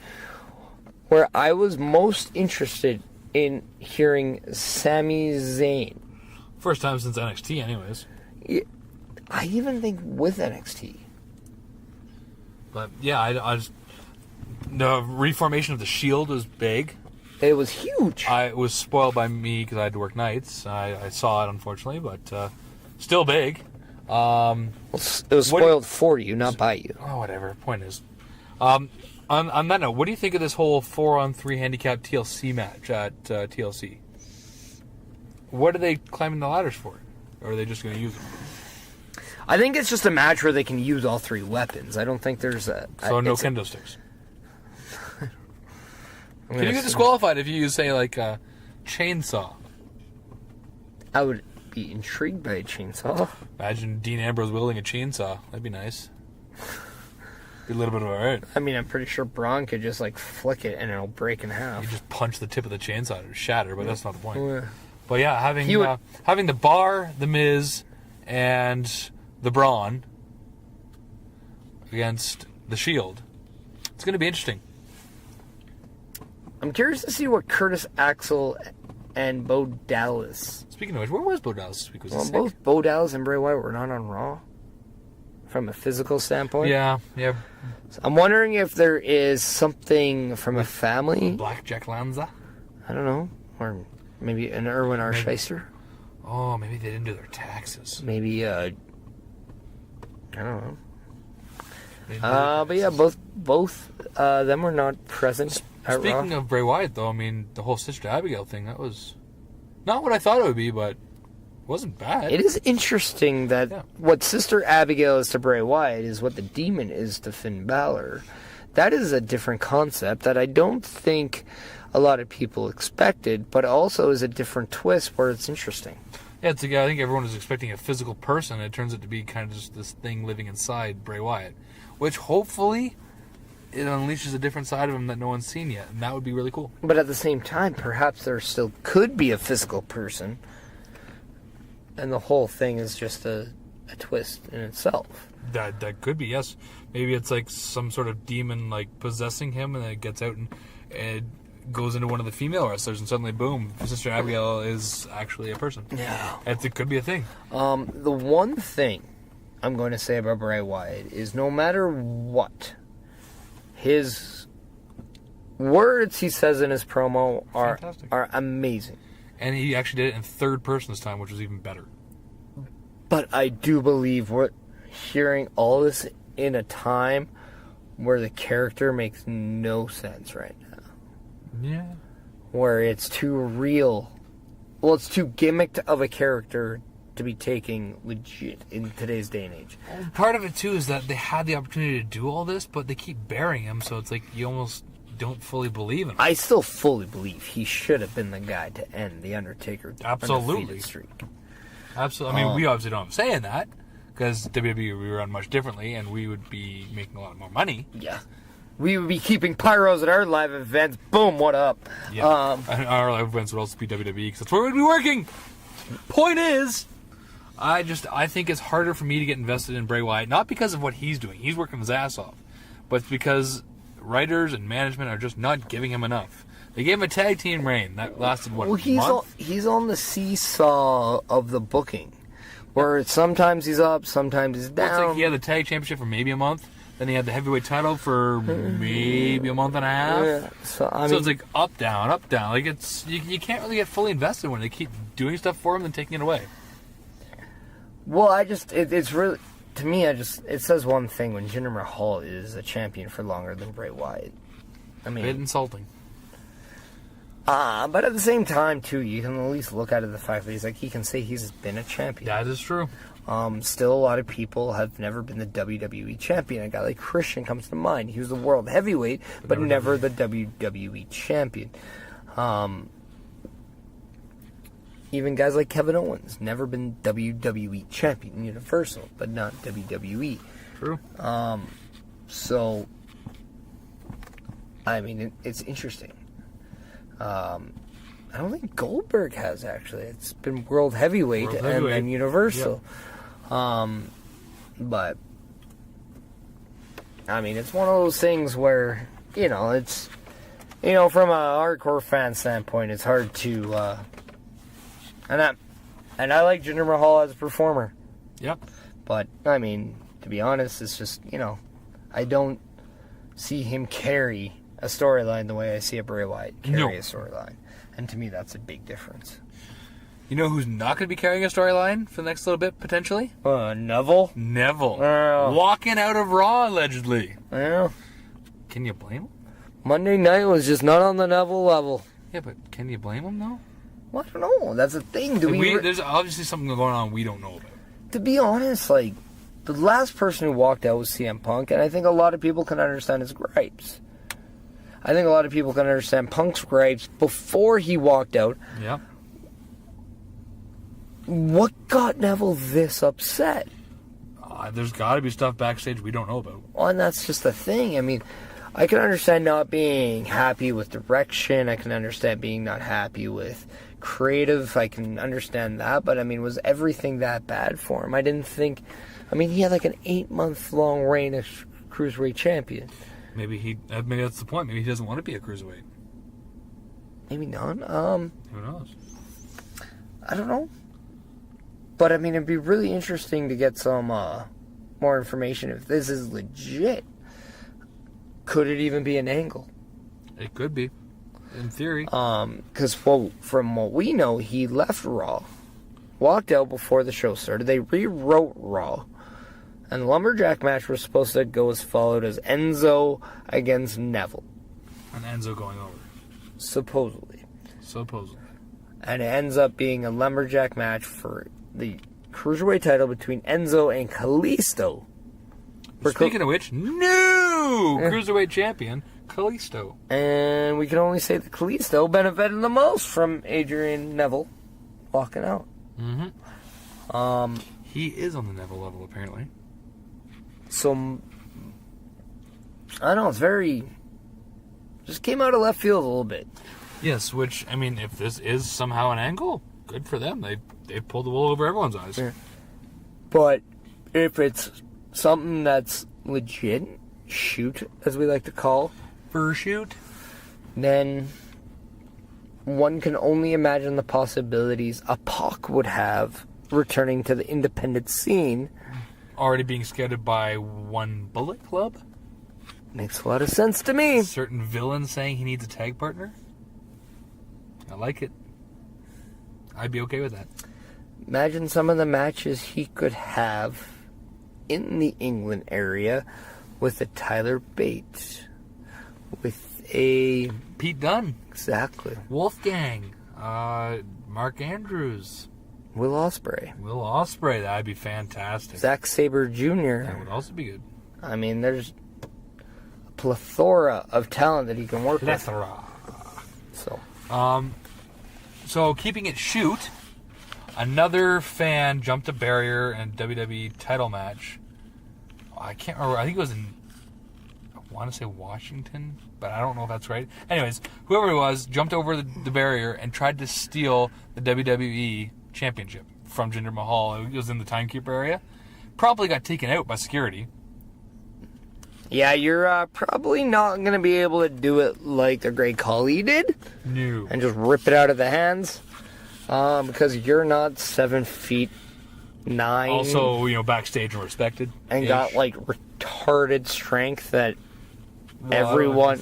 S2: where I was most interested in hearing Sami Zayn.
S3: First time since NXT, anyways.
S2: Yeah, I even think with NXT.
S3: But yeah, I just the reformation of the Shield was big.
S2: It was huge.
S3: I was spoiled by me because I had to work nights. I saw it, unfortunately, but still big.
S2: It was spoiled for you, not by you.
S3: Oh, whatever. Point is, on that note, what do you think of this whole 4-on-3 handicap TLC match at TLC? What are they climbing the ladders for? Or are they just going to use them?
S2: I think it's just a match where they can use all three weapons. I don't think there's a...
S3: So no kendo sticks. Can you get disqualified if you use, say, like a chainsaw?
S2: I would be intrigued by a chainsaw.
S3: Imagine Dean Ambrose wielding a chainsaw. That'd be nice. Be a little bit of alright.
S2: I mean, I'm pretty sure Braun could just, like, flick it and it'll break in half.
S3: You just punch the tip of the chainsaw to shatter, but that's not the point.
S2: Yeah.
S3: But yeah, having the Bar, the Miz, and the Braun against the Shield, it's going to be interesting.
S2: I'm curious to see what Curtis Axel and Bo Dallas...
S3: Speaking of which, where was Bo Dallas this week? Was he sick?
S2: Both Bo Dallas and Bray Wyatt were not on Raw. From a physical standpoint.
S3: Yeah.
S2: So I'm wondering if there is something from a family.
S3: Blackjack Lanza?
S2: I don't know. Or maybe an Erwin R. Shyster.
S3: Oh, maybe they didn't do their taxes.
S2: Maybe, I don't know. But yeah, both them were not present at Raw.
S3: Speaking of Bray Wyatt, though, I mean, the whole Sister Abigail thing, that was not what I thought it would be, but wasn't bad.
S2: It is interesting that what Sister Abigail is to Bray Wyatt is what the Demon is to Finn Balor. That is a different concept that I don't think a lot of people expected, but also is a different twist where it's interesting.
S3: Yeah, I think everyone was expecting a physical person, and it turns out to be kind of just this thing living inside Bray Wyatt, which hopefully it unleashes a different side of him that no one's seen yet, and that would be really cool.
S2: But at the same time, perhaps there still could be a physical person, and the whole thing is just a twist in itself.
S3: That could be, yes. Maybe it's like some sort of demon like possessing him, and then it gets out and it goes into one of the female wrestlers, and suddenly, boom, Sister Abigail is actually a person.
S2: Yeah.
S3: It could be a thing.
S2: The one thing I'm going to say about Bray Wyatt is no matter what, his words he says in his promo are amazing.
S3: And he actually did it in third person this time, which was even better.
S2: But I do believe we're hearing all this in a time where the character makes no sense right now.
S3: Yeah.
S2: Where it's too real. Well, it's too gimmicked of a character to be taken legit in today's day and age.
S3: Part of it, too, is that they had the opportunity to do all this, but they keep burying him, so it's like you almost don't fully believe in him.
S2: I still fully believe he should have been the guy to end the Undertaker undefeated streak.
S3: Absolutely. I mean, we obviously don't have saying that, because WWE we run much differently, and we would be making a lot more money.
S2: Yeah. We would be keeping pyros at our live events. Boom, what up?
S3: Yeah. And our live events would also be WWE, because that's where we'd be working. Point is, I think it's harder for me to get invested in Bray Wyatt, not because of what he's doing. He's working his ass off. But it's because writers and management are just not giving him enough. They gave him a tag team reign. That lasted, what, a month?
S2: He's on the seesaw of the booking, where sometimes he's up, sometimes he's down.
S3: Well, it's like he had the tag championship for maybe a month. Then he had the heavyweight title for maybe a month and a half.
S2: Yeah. So
S3: it's like up, down, up, down. Like it's you can't really get fully invested when they keep doing stuff for him and taking it away.
S2: Well, it's really, to me, it says one thing when Jinder Mahal is a champion for longer than Bray Wyatt. I mean,
S3: a bit insulting.
S2: But at the same time, too, you can at least look at it the fact that he can say he's been a champion.
S3: That is true.
S2: Still, a lot of people have never been the WWE champion. A guy like Christian comes to mind. He was the world heavyweight, but never the WWE champion. Even guys like Kevin Owens, never been WWE champion, Universal, but not WWE.
S3: True.
S2: So, I mean, it's interesting. I don't think Goldberg has, actually. It's been world heavyweight and then Universal. Yep. But, I mean, it's one of those things where, it's, from a hardcore fan standpoint, it's hard to, and And I like Jinder Mahal as a performer.
S3: Yep.
S2: But, I mean, to be honest, it's just, I don't see him carry a storyline the way I see a Bray Wyatt carry a storyline. And to me, that's a big difference.
S3: You know who's not going to be carrying a storyline for the next little bit, potentially?
S2: Neville?
S3: Neville.
S2: Oh.
S3: Walking out of Raw, allegedly.
S2: Yeah.
S3: Can you blame him?
S2: Monday night was just not on the Neville level.
S3: Yeah, but can you blame him, though?
S2: Well, I don't know. That's the thing.
S3: There's obviously something going on we don't know about.
S2: To be honest, the last person who walked out was CM Punk, and I think a lot of people can understand his gripes. I think a lot of people can understand Punk's gripes before he walked out.
S3: Yeah.
S2: What got Neville this upset?
S3: There's got to be stuff backstage we don't know about.
S2: Well, and that's just the thing. I mean, I can understand not being happy with direction. I can understand being not happy with creative. I can understand that. But, I mean, was everything that bad for him? I didn't think... I mean, he had an 8-month-long reign as Cruiserweight champion.
S3: Maybe that's the point. Maybe he doesn't want to be a Cruiserweight.
S2: Maybe not.
S3: Who knows?
S2: I don't know. But, I mean, it'd be really interesting to get some more information if this is legit. Could it even be an angle?
S3: It could be, in theory.
S2: Because from what we know, he left Raw, walked out before the show started. They rewrote Raw, and the Lumberjack match was supposed to go as followed as Enzo against Neville.
S3: And Enzo going over.
S2: Supposedly. And it ends up being a Lumberjack match for the Cruiserweight title between Enzo and Kalisto.
S3: Speaking of which, new Cruiserweight champion, Kalisto.
S2: And we can only say that Kalisto benefited the most from Adrian Neville walking out.
S3: Mm-hmm. He is on the Neville level, apparently.
S2: So, I don't know, it's very... just came out of left field a little bit.
S3: Yes, which, I mean, if this is somehow an angle, good for them. They've pulled the wool over everyone's eyes.
S2: Yeah. But if it's something that's legit, shoot, as we like to call,
S3: Fur shoot,
S2: then one can only imagine the possibilities a Pac would have returning to the independent scene.
S3: Already being scouted by One Bullet Club.
S2: Makes a lot of sense to me.
S3: Certain villain saying he needs a tag partner. I like it. I'd be okay with that.
S2: Imagine some of the matches he could have in the England area with a Tyler Bate, with a
S3: Pete Dunne,
S2: exactly,
S3: Wolfgang, Mark Andrews,
S2: Will Ospreay,
S3: that'd be fantastic.
S2: Zack Sabre Jr.
S3: That would also be good.
S2: I mean, there's a plethora of talent that he can work with.
S3: So keeping it shoot, another fan jumped a barrier in a WWE title match. I can't remember. I think it was in, I want to say Washington, but I don't know if that's right. Anyways, whoever it was jumped over the barrier and tried to steal the WWE Championship from Jinder Mahal. It was in the Timekeeper area. Probably got taken out by security.
S2: Yeah, you're probably not going to be able to do it like the Great Khali did.
S3: No.
S2: And just rip it out of the hands. Because you're not 7'9".
S3: Also, backstage and respected.
S2: And got, retarded strength that everyone...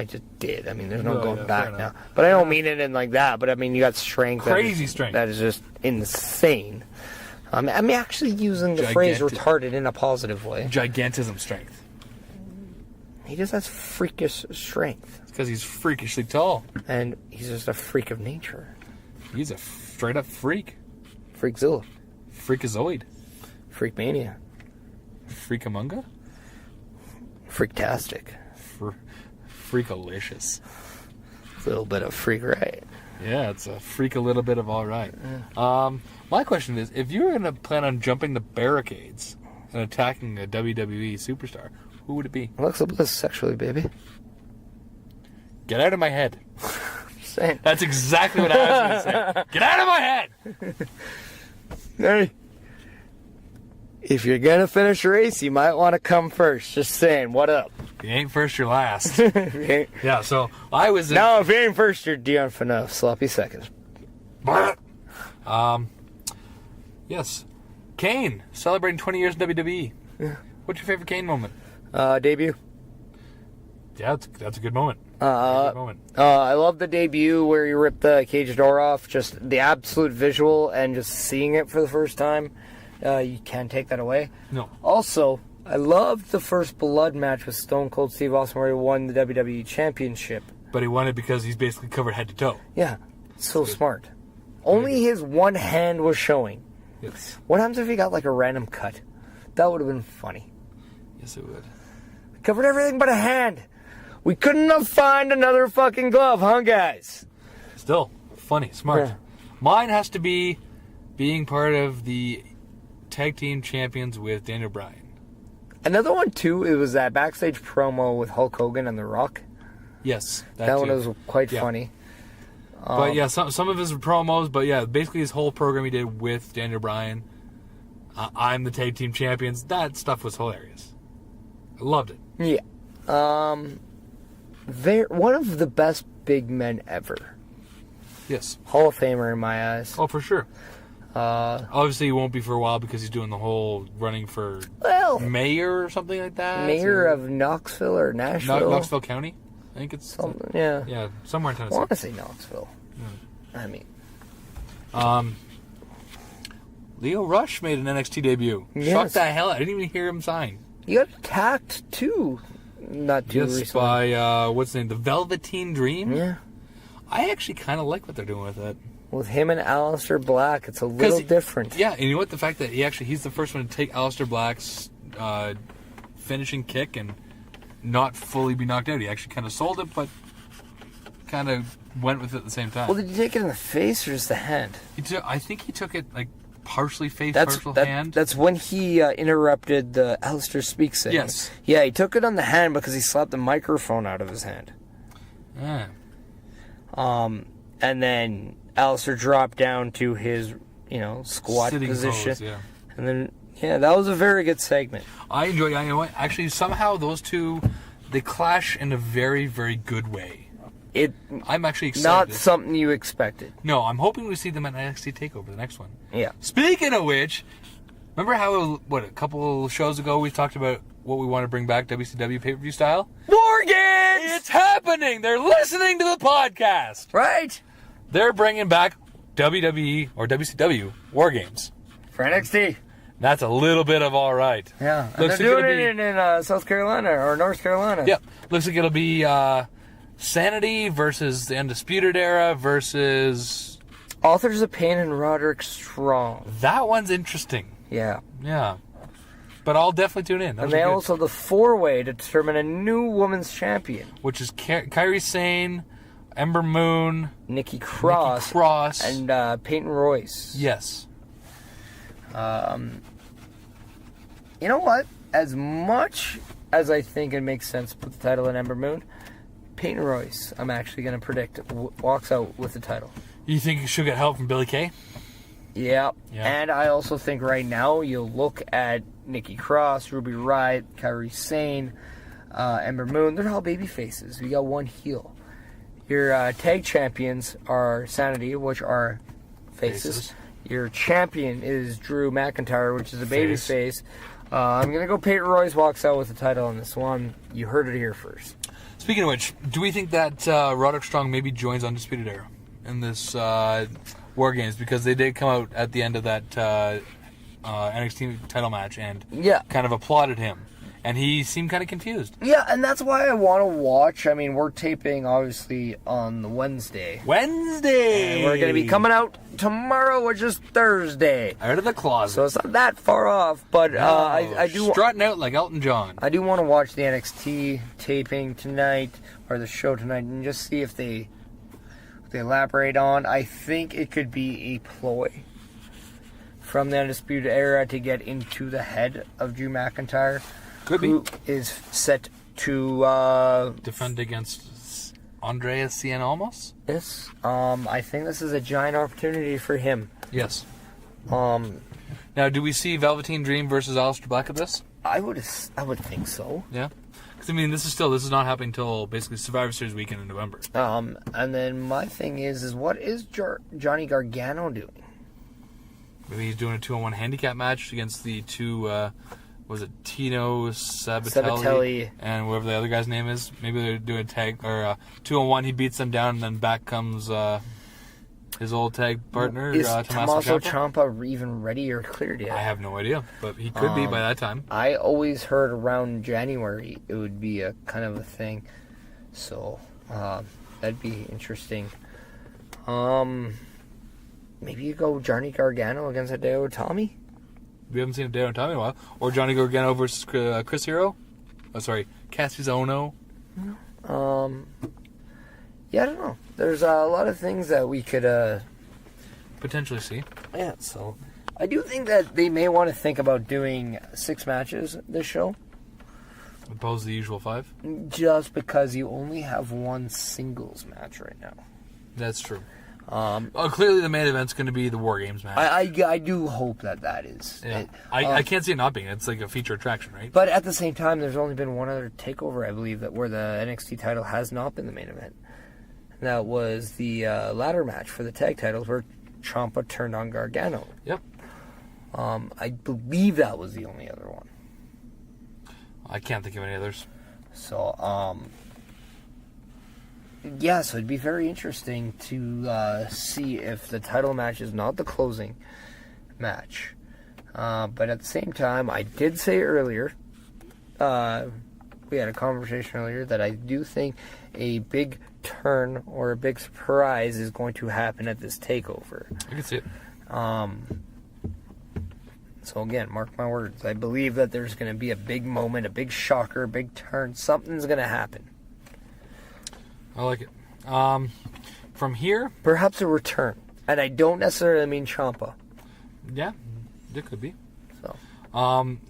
S2: just did. I mean, there's no going back now. But I don't mean it in like that. But, I mean, you got strength.
S3: Crazy strength.
S2: That is just insane. I'm actually using the phrase retarded in a positive way.
S3: Gigantism strength.
S2: He just has freakish strength.
S3: It's because he's freakishly tall.
S2: And he's just a freak of nature.
S3: He's a straight-up freak.
S2: Freakzilla.
S3: Freakazoid.
S2: Freakmania.
S3: Freakamunga?
S2: Freaktastic.
S3: Freakalicious.
S2: A little bit of freak right.
S3: Yeah, it's a freak a little bit of all right. Yeah. My question is, if you were going to plan on jumping the barricades and attacking a WWE superstar, who would it be?
S2: Alexa Bliss, sexually, baby.
S3: Get out of my head.
S2: Saying.
S3: That's exactly what I was going to say. Get out of my head!
S2: Hey, if you're going to finish a race, you might want to come first. Just saying, what up?
S3: If you ain't first, you're last. Yeah, so I was...
S2: No, if you ain't first, you're Dion Phaneuf. Sloppy seconds.
S3: Yes. Kane, celebrating 20 years in WWE.
S2: Yeah.
S3: What's your favorite Kane moment?
S2: Debut.
S3: Yeah, that's a good moment. Good moment.
S2: I love the debut where he ripped the cage door off. Just the absolute visual and just seeing it for the first time. You can't take that away.
S3: No.
S2: Also, I loved the first blood match with Stone Cold Steve Austin where he won the WWE Championship.
S3: But he won it because he's basically covered head to toe.
S2: Yeah, so smart. Only his one hand was showing.
S3: Yes.
S2: What happens if he got like a random cut? That would have been funny.
S3: Yes, it would.
S2: Covered everything but a hand. We couldn't have found another fucking glove, huh, guys?
S3: Still, funny, smart.
S2: Yeah.
S3: Mine has to be being part of the tag team champions with Daniel Bryan.
S2: Another one, too, it was that backstage promo with Hulk Hogan and The Rock.
S3: Yes.
S2: That one was quite funny.
S3: But yeah, some of his promos, but yeah, basically his whole program he did with Daniel Bryan. I'm the tag team champions. That stuff was hilarious. I loved it.
S2: Yeah. They're one of the best big men ever.
S3: Yes.
S2: Hall of Famer in my eyes.
S3: Oh, for sure. Obviously, he won't be for a while because he's doing the whole running for mayor or something like that.
S2: Mayor of Knoxville or Nashville.
S3: Knoxville County? I think it's
S2: something. Yeah.
S3: Yeah, somewhere in Tennessee.
S2: I want to say Knoxville. I mean,
S3: Leo Rush made an NXT debut.
S2: Yes.
S3: Shocked the hell out. I didn't even hear him sign.
S2: he got attacked too. Not too recently.
S3: By what's his name? The Velveteen Dream.
S2: Yeah.
S3: I actually kind of like what they're doing with it.
S2: With him and Aleister Black, it's a little different.
S3: Yeah, and you know what? The fact that he's the first one to take Aleister Black's finishing kick and not fully be knocked out. He actually kind of sold it, but kind of went with it at the same time.
S2: Well, did he take it in the face or just the hand?
S3: I think he took it like partially face, partial hand.
S2: That's when he interrupted the Alistair Speaks thing.
S3: Yes.
S2: Yeah, he took it on the hand because he slapped the microphone out of his hand.
S3: Yeah.
S2: And then Alistair dropped down to his, squat
S3: Sitting
S2: position.
S3: pose, yeah.
S2: And then, that was a very good segment.
S3: I enjoyed it. You know what? Actually, somehow those two, they clash in a very, very good way. I'm actually excited.
S2: Not something you expected.
S3: No, I'm hoping we see them at NXT TakeOver, the next one.
S2: Yeah.
S3: Speaking of which, remember how, a couple shows ago we talked about what we want to bring back WCW pay-per-view style?
S2: War Games!
S3: It's happening! They're listening to the podcast!
S2: Right?
S3: They're bringing back WWE or WCW War Games.
S2: For NXT.
S3: That's a little bit of all right.
S2: Yeah. And
S3: Looks
S2: they're
S3: like
S2: doing it in South Carolina or North Carolina.
S3: Yep. Looks like it'll be Sanity versus the Undisputed Era versus...
S2: Authors of Pain and Roderick Strong.
S3: That one's interesting.
S2: Yeah.
S3: Yeah. But I'll definitely tune in.
S2: And they also the four-way to determine a new women's champion.
S3: Which is Kairi Sane, Ember Moon,
S2: Nikki Cross, and Peyton Royce.
S3: Yes.
S2: You know what? As much as I think it makes sense to put the title in Ember Moon, Peyton Royce, I'm actually going to predict, walks out with the title.
S3: You think she'll get help from Billie Kay?
S2: Yeah. And I also think right now you'll look at Nikki Cross, Ruby Riott, Kairi Sane, Ember Moon. They're all baby faces. We got one heel. Your tag champions are Sanity, which are faces. Your champion is Drew McIntyre, which is a baby face. I'm going to go Peyton Royce walks out with the title on this one. You heard it here first.
S3: Speaking of which, do we think that Roderick Strong maybe joins Undisputed Era in this War Games? Because they did come out at the end of that NXT title match and kind of applauded him. And he seemed kind of confused.
S2: Yeah, and that's why I want to watch. I mean, we're taping, obviously, on the Wednesday.
S3: And
S2: we're going to be coming out tomorrow, which is Thursday.
S3: Out of the closet.
S2: So it's not that far off, but I do...
S3: Strutting out like Elton John.
S2: I do want to watch the NXT taping tonight, or the show tonight, and just see if they elaborate on. I think it could be a ploy from the Undisputed Era to get into the head of Drew McIntyre. Who is set to
S3: defend against Andreas Cien Almas?
S2: Yes. I think this is a giant opportunity for him.
S3: Yes. Now, do we see Velveteen Dream versus Aleister Black at this?
S2: I would think so.
S3: Yeah. Because I mean, this is not happening until basically Survivor Series weekend in November.
S2: And then my thing is what is Johnny Gargano doing?
S3: Maybe he's doing a 2-on-1 handicap match against the two, was it Tino Sabatelli and whatever the other guy's name is? Maybe they're doing a tag, or 2-on-1, he beats them down, and then back comes his old tag partner,
S2: Is
S3: Tommaso
S2: Ciampa even ready or cleared yet?
S3: I have no idea, but he could be by that time.
S2: I always heard around January it would be a kind of a thing. So, that'd be interesting. Maybe you go Johnny Gargano against Hideo Itami?
S3: We haven't seen Hideo Itami in a while. Or Johnny Gargano versus Chris Hero. Oh, sorry, Cassius Ohno.
S2: Yeah, I don't know. There's a lot of things that we could
S3: Potentially see.
S2: Yeah, so I do think that they may want to think about doing 6 matches this show.
S3: Opposed to the usual 5?
S2: Just because you only have one singles match right now.
S3: That's true. Clearly the main event's going to be the War Games match.
S2: I do hope that is.
S3: Yeah. I can't see it not being. It's like a feature attraction, right?
S2: But at the same time, there's only been one other takeover, I believe, where the NXT title has not been the main event. And that was the ladder match for the tag titles where Ciampa turned on Gargano.
S3: Yep.
S2: I believe that was the only other one.
S3: I can't think of any others.
S2: So, yeah, so it'd be very interesting to see if the title match is not the closing match. But at the same time, I did say earlier, we had a conversation earlier, that I do think a big turn or a big surprise is going to happen at this takeover.
S3: I can see it.
S2: So again, mark my words. I believe that there's going to be a big moment, a big shocker, a big turn. Something's going to happen.
S3: I like it. From here...
S2: Perhaps a return. And I don't necessarily mean Ciampa.
S3: Yeah, it could be.
S2: So,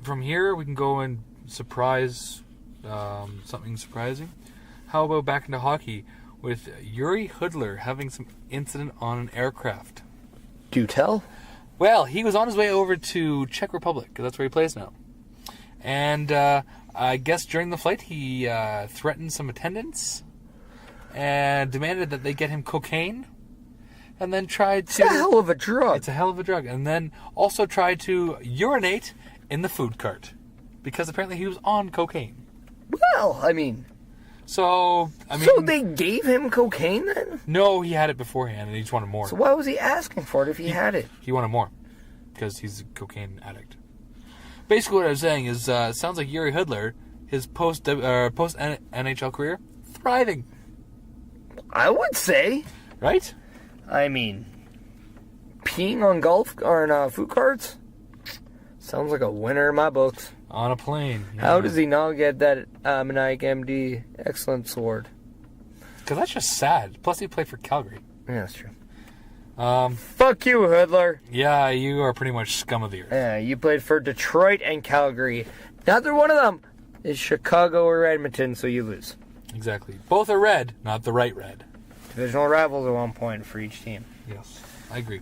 S3: from here, we can go and surprise something surprising. How about back into hockey with Yuri Hudler having some incident on an aircraft?
S2: Do tell.
S3: Well, he was on his way over to Czech Republic, because that's where he plays now. And I guess during the flight, he threatened some attendants and demanded that they get him cocaine, and then tried to...
S2: It's a hell of a drug.
S3: It's a hell of a drug. And then also tried to urinate in the food cart, because apparently he was on cocaine.
S2: Well, I mean...
S3: So
S2: they gave him cocaine then?
S3: No, he had it beforehand, and he just wanted more.
S2: So why was he asking for it if he had it?
S3: He wanted more, because he's a cocaine addict. Basically what I was saying is, it sounds like Yuri Hudler, his post NHL career, thriving.
S2: I would say.
S3: Right?
S2: I mean, peeing on food carts? Sounds like a winner in my books.
S3: On a plane. Yeah.
S2: How does he not get that Maniac MD Excellent Sword?
S3: Because that's just sad. Plus, he played for Calgary.
S2: Yeah, that's true. Fuck you, Hudler.
S3: Yeah, you are pretty much scum of the earth.
S2: Yeah, you played for Detroit and Calgary. Neither one of them is Chicago or Edmonton, so you lose.
S3: Exactly. Both are red, not the right red.
S2: Divisional rivals at 1 point for each team.
S3: Yes, I agree.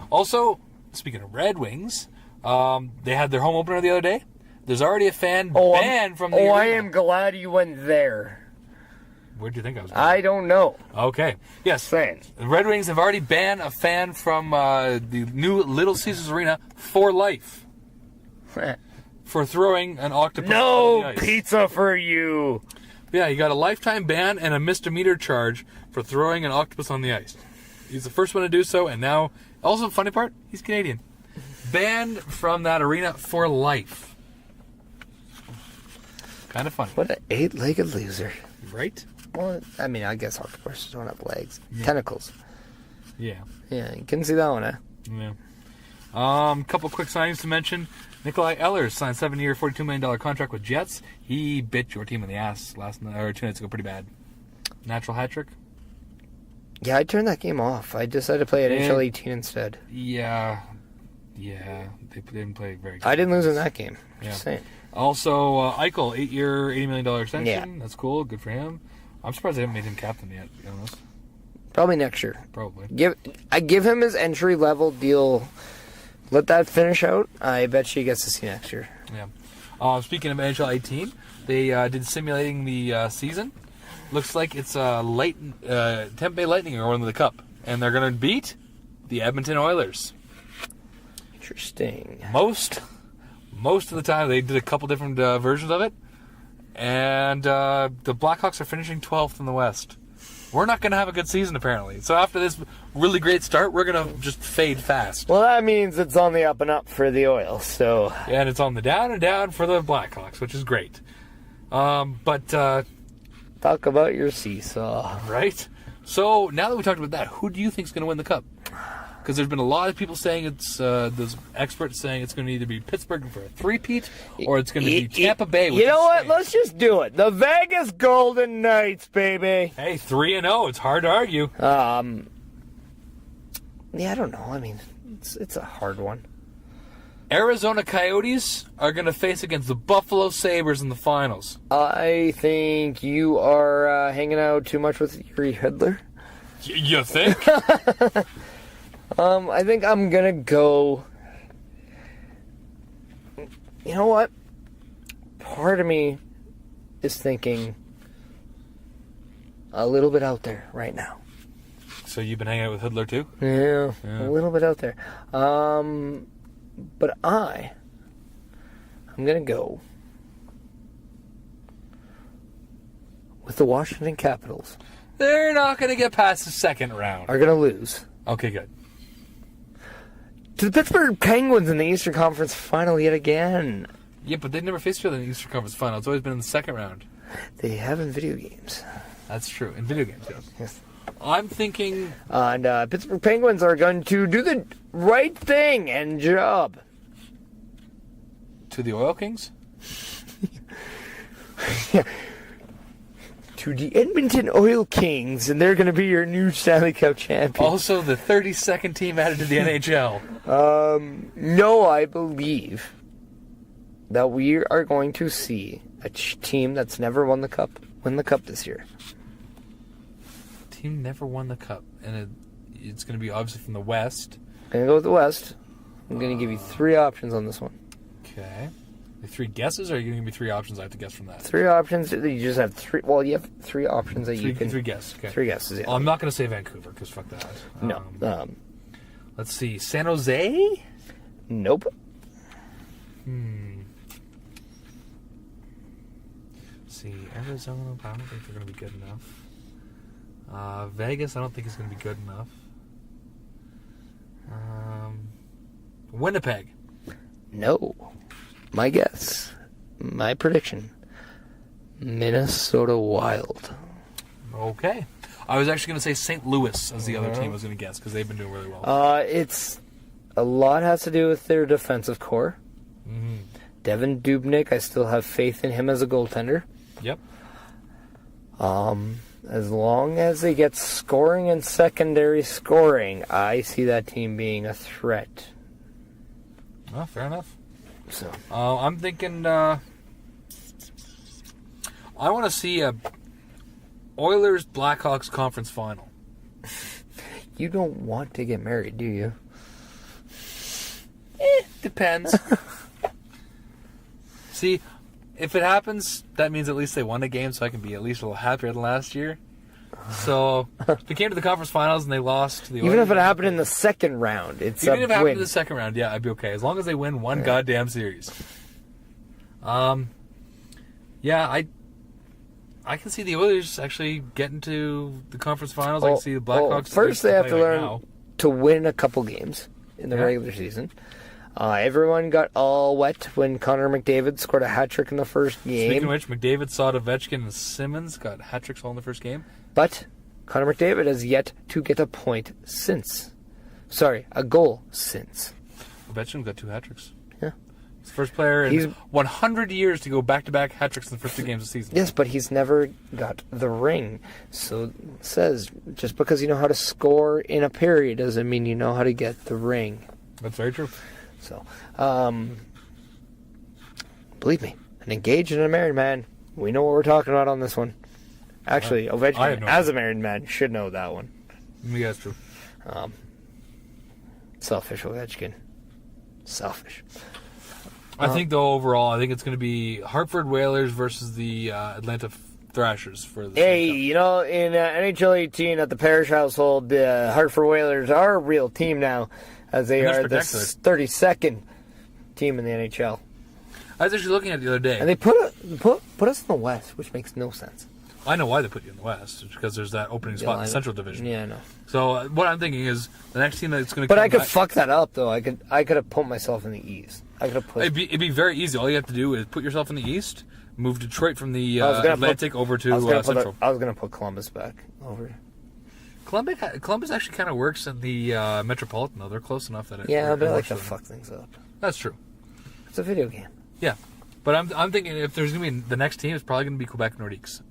S3: Also, speaking of Red Wings... they had their home opener the other day. There's already a fan banned from the arena.
S2: I am glad you went there.
S3: Where do you think I was going?
S2: I don't know.
S3: Okay. Yes.
S2: Saying.
S3: The Red Wings have already banned a fan from the new Little Caesars Arena for life. For throwing an octopus on the ice.
S2: No pizza for you.
S3: Yeah, you got a lifetime ban and a misdemeanor charge for throwing an octopus on the ice. He's the first one to do so, and now... Also, the funny part, he's Canadian. Banned from that arena for life. Kind of funny.
S2: What an 8-legged loser.
S3: Right?
S2: Well, I mean, I guess octopuses don't have legs. Yeah. Tentacles.
S3: Yeah.
S2: Yeah, you can see that one, huh?
S3: Yeah. Couple quick signings to mention. Nikolai Ehlers signed a 7-year, $42 million contract with Jets. He bit your team in the ass 2 nights ago pretty bad. Natural hat trick?
S2: Yeah, I turned that game off. I decided to play at NHL 18 instead.
S3: Yeah. Yeah, they didn't play very good.
S2: I didn't lose in that game. Just saying.
S3: Also, Eichel, 8-year, $80 million extension.
S2: Yeah.
S3: That's cool. Good for him. I'm surprised they haven't made him captain yet, to be honest.
S2: Probably next year.
S3: Probably.
S2: I give him his entry-level deal. Let that finish out. I bet he gets to see next year.
S3: Yeah. Speaking of NHL 18, they did simulating the season. Looks like it's Tampa Bay Lightning are winning the cup. And they're going to beat the Edmonton Oilers.
S2: Interesting.
S3: Most of the time, they did a couple different versions of it. And the Blackhawks are finishing 12th in the West. We're not going to have a good season, apparently. So after this really great start, we're going to just fade fast.
S2: Well, that means it's on the up and up for the Oil, so...
S3: Yeah, and it's on the down and down for the Blackhawks, which is great. Talk
S2: about your seesaw.
S3: Right? So, now that we talked about that, who do you think is going to win the Cup? Because there's been a lot of people saying it's... there's experts saying it's going to either be Pittsburgh for a three-peat, or it's going to be Tampa Bay.
S2: You know what? Let's just do it. The Vegas Golden Knights, baby.
S3: Hey, 3-0. It's hard to argue.
S2: Yeah, I don't know. I mean, it's a hard one.
S3: Arizona Coyotes are going to face against the Buffalo Sabres in the finals.
S2: I think you are hanging out too much with Yuri Hedler.
S3: You think?
S2: I think I'm going to go... You know what? Part of me is thinking a little bit out there right now.
S3: So you've been hanging out with Hoodler too?
S2: Yeah, a little bit out there. But I'm going to go with the Washington Capitals.
S3: They're not going to get past the second round.
S2: Are going to lose
S3: Okay, good.
S2: to the Pittsburgh Penguins in the Eastern Conference Final yet again.
S3: Yeah, but they've never faced each other in the Eastern Conference Final. It's always been in the second round.
S2: They have in video games.
S3: That's true. In video games, yes.
S2: Yes.
S3: I'm thinking...
S2: And Pittsburgh Penguins are going to do the right thing and job.
S3: To the Oil Kings?
S2: To the Edmonton Oil Kings, and they're going to be your new Stanley Cup champion.
S3: Also the 32nd team added to the NHL.
S2: No, I believe that we are going to see a team that's never won the cup win the cup this year.
S3: Team never won the Cup. And it's going to be obviously from the West.
S2: I'm going to go with the West. I'm going to give you three options on this one.
S3: Okay. Three guesses, or are you going to give me three options I have to guess from that?
S2: Three options. You just have three. Well, you have three options that you can.
S3: Three guesses. Okay.
S2: Three guesses. Yeah.
S3: I'm not going to say Vancouver because fuck that.
S2: No.
S3: Let's see. San Jose.
S2: Nope.
S3: See, Arizona. But I don't think they're going to be good enough. Vegas. I don't think is going to be good enough. Winnipeg.
S2: No. My guess. My prediction. Minnesota Wild.
S3: Okay. I was actually going to say St. Louis as the other team I was going to guess because they've been doing really well.
S2: It's a lot has to do with their defensive core. Devin Dubnyk, I still have faith in him as a goaltender.
S3: Yep.
S2: As long as they get scoring and secondary scoring, I see that team being a threat.
S3: Well, fair enough.
S2: So
S3: I'm thinking I want to see a Oilers Blackhawks conference final.
S2: You don't want to get married, do you?
S3: Depends. See, if it happens, that means at least they won a game, so I can be at least a little happier than last year. So, if they came to the conference finals and they lost to the Oilers...
S2: Even if it happened in the second round, it's
S3: Even
S2: a
S3: if it happened
S2: win.
S3: in the second round, yeah, I'd be okay. As long as they win one goddamn series. Yeah, I can see the Oilers actually getting to the conference finals. I can see the Blackhawks...
S2: first, they have to learn
S3: now.
S2: to win a couple games in the regular season. Everyone got all wet when Connor McDavid scored a hat-trick in the first game.
S3: Speaking of which, McDavid, Saad, Ovechkin, and Simmons got hat-tricks all in the first game.
S2: But Connor McDavid has yet to get a point since. Sorry, a goal since.
S3: Ovechkin got 2 hat-tricks.
S2: Yeah.
S3: He's the first player in 100 years to go back-to-back hat-tricks in the first 2 games of the season.
S2: Yes, but he's never got the ring. So it says, just because you know how to score in a period doesn't mean you know how to get the ring.
S3: That's very true.
S2: So, believe me, an engaged and a married man, we know what we're talking about on this one. Actually, Ovechkin, as a married man, should know that one.
S3: Yeah, that's true.
S2: Selfish Ovechkin. Selfish.
S3: I think, though, overall, I think it's going to be Hartford Whalers versus the Atlanta Thrashers for the
S2: Hey, you know, in NHL 18 at the Perish household, the Hartford Whalers are a real team now. as they
S3: And
S2: are
S3: that's
S2: the
S3: spectacular.
S2: 32nd team in the NHL.
S3: I was actually looking at it the other day.
S2: And they put us in the West, which makes no sense.
S3: I know why they put you in the West. It's because there's that opening spot in the Central Division.
S2: Yeah, I know.
S3: So what I'm thinking is the next team that's going to.
S2: But I could fuck that up though. I could have put myself in the East. I could have put.
S3: It'd be very easy. All you have to do is put yourself in the East, move Detroit from the Atlantic over to Central.
S2: I was gonna put Columbus back over.
S3: Columbus actually kind of works in the Metropolitan though. They're close enough that it.
S2: Yeah, but I like to
S3: works for them.
S2: fuck things up.
S3: That's true.
S2: It's a video game.
S3: Yeah, but I'm thinking if there's gonna be the next team, it's probably gonna be Quebec Nordiques.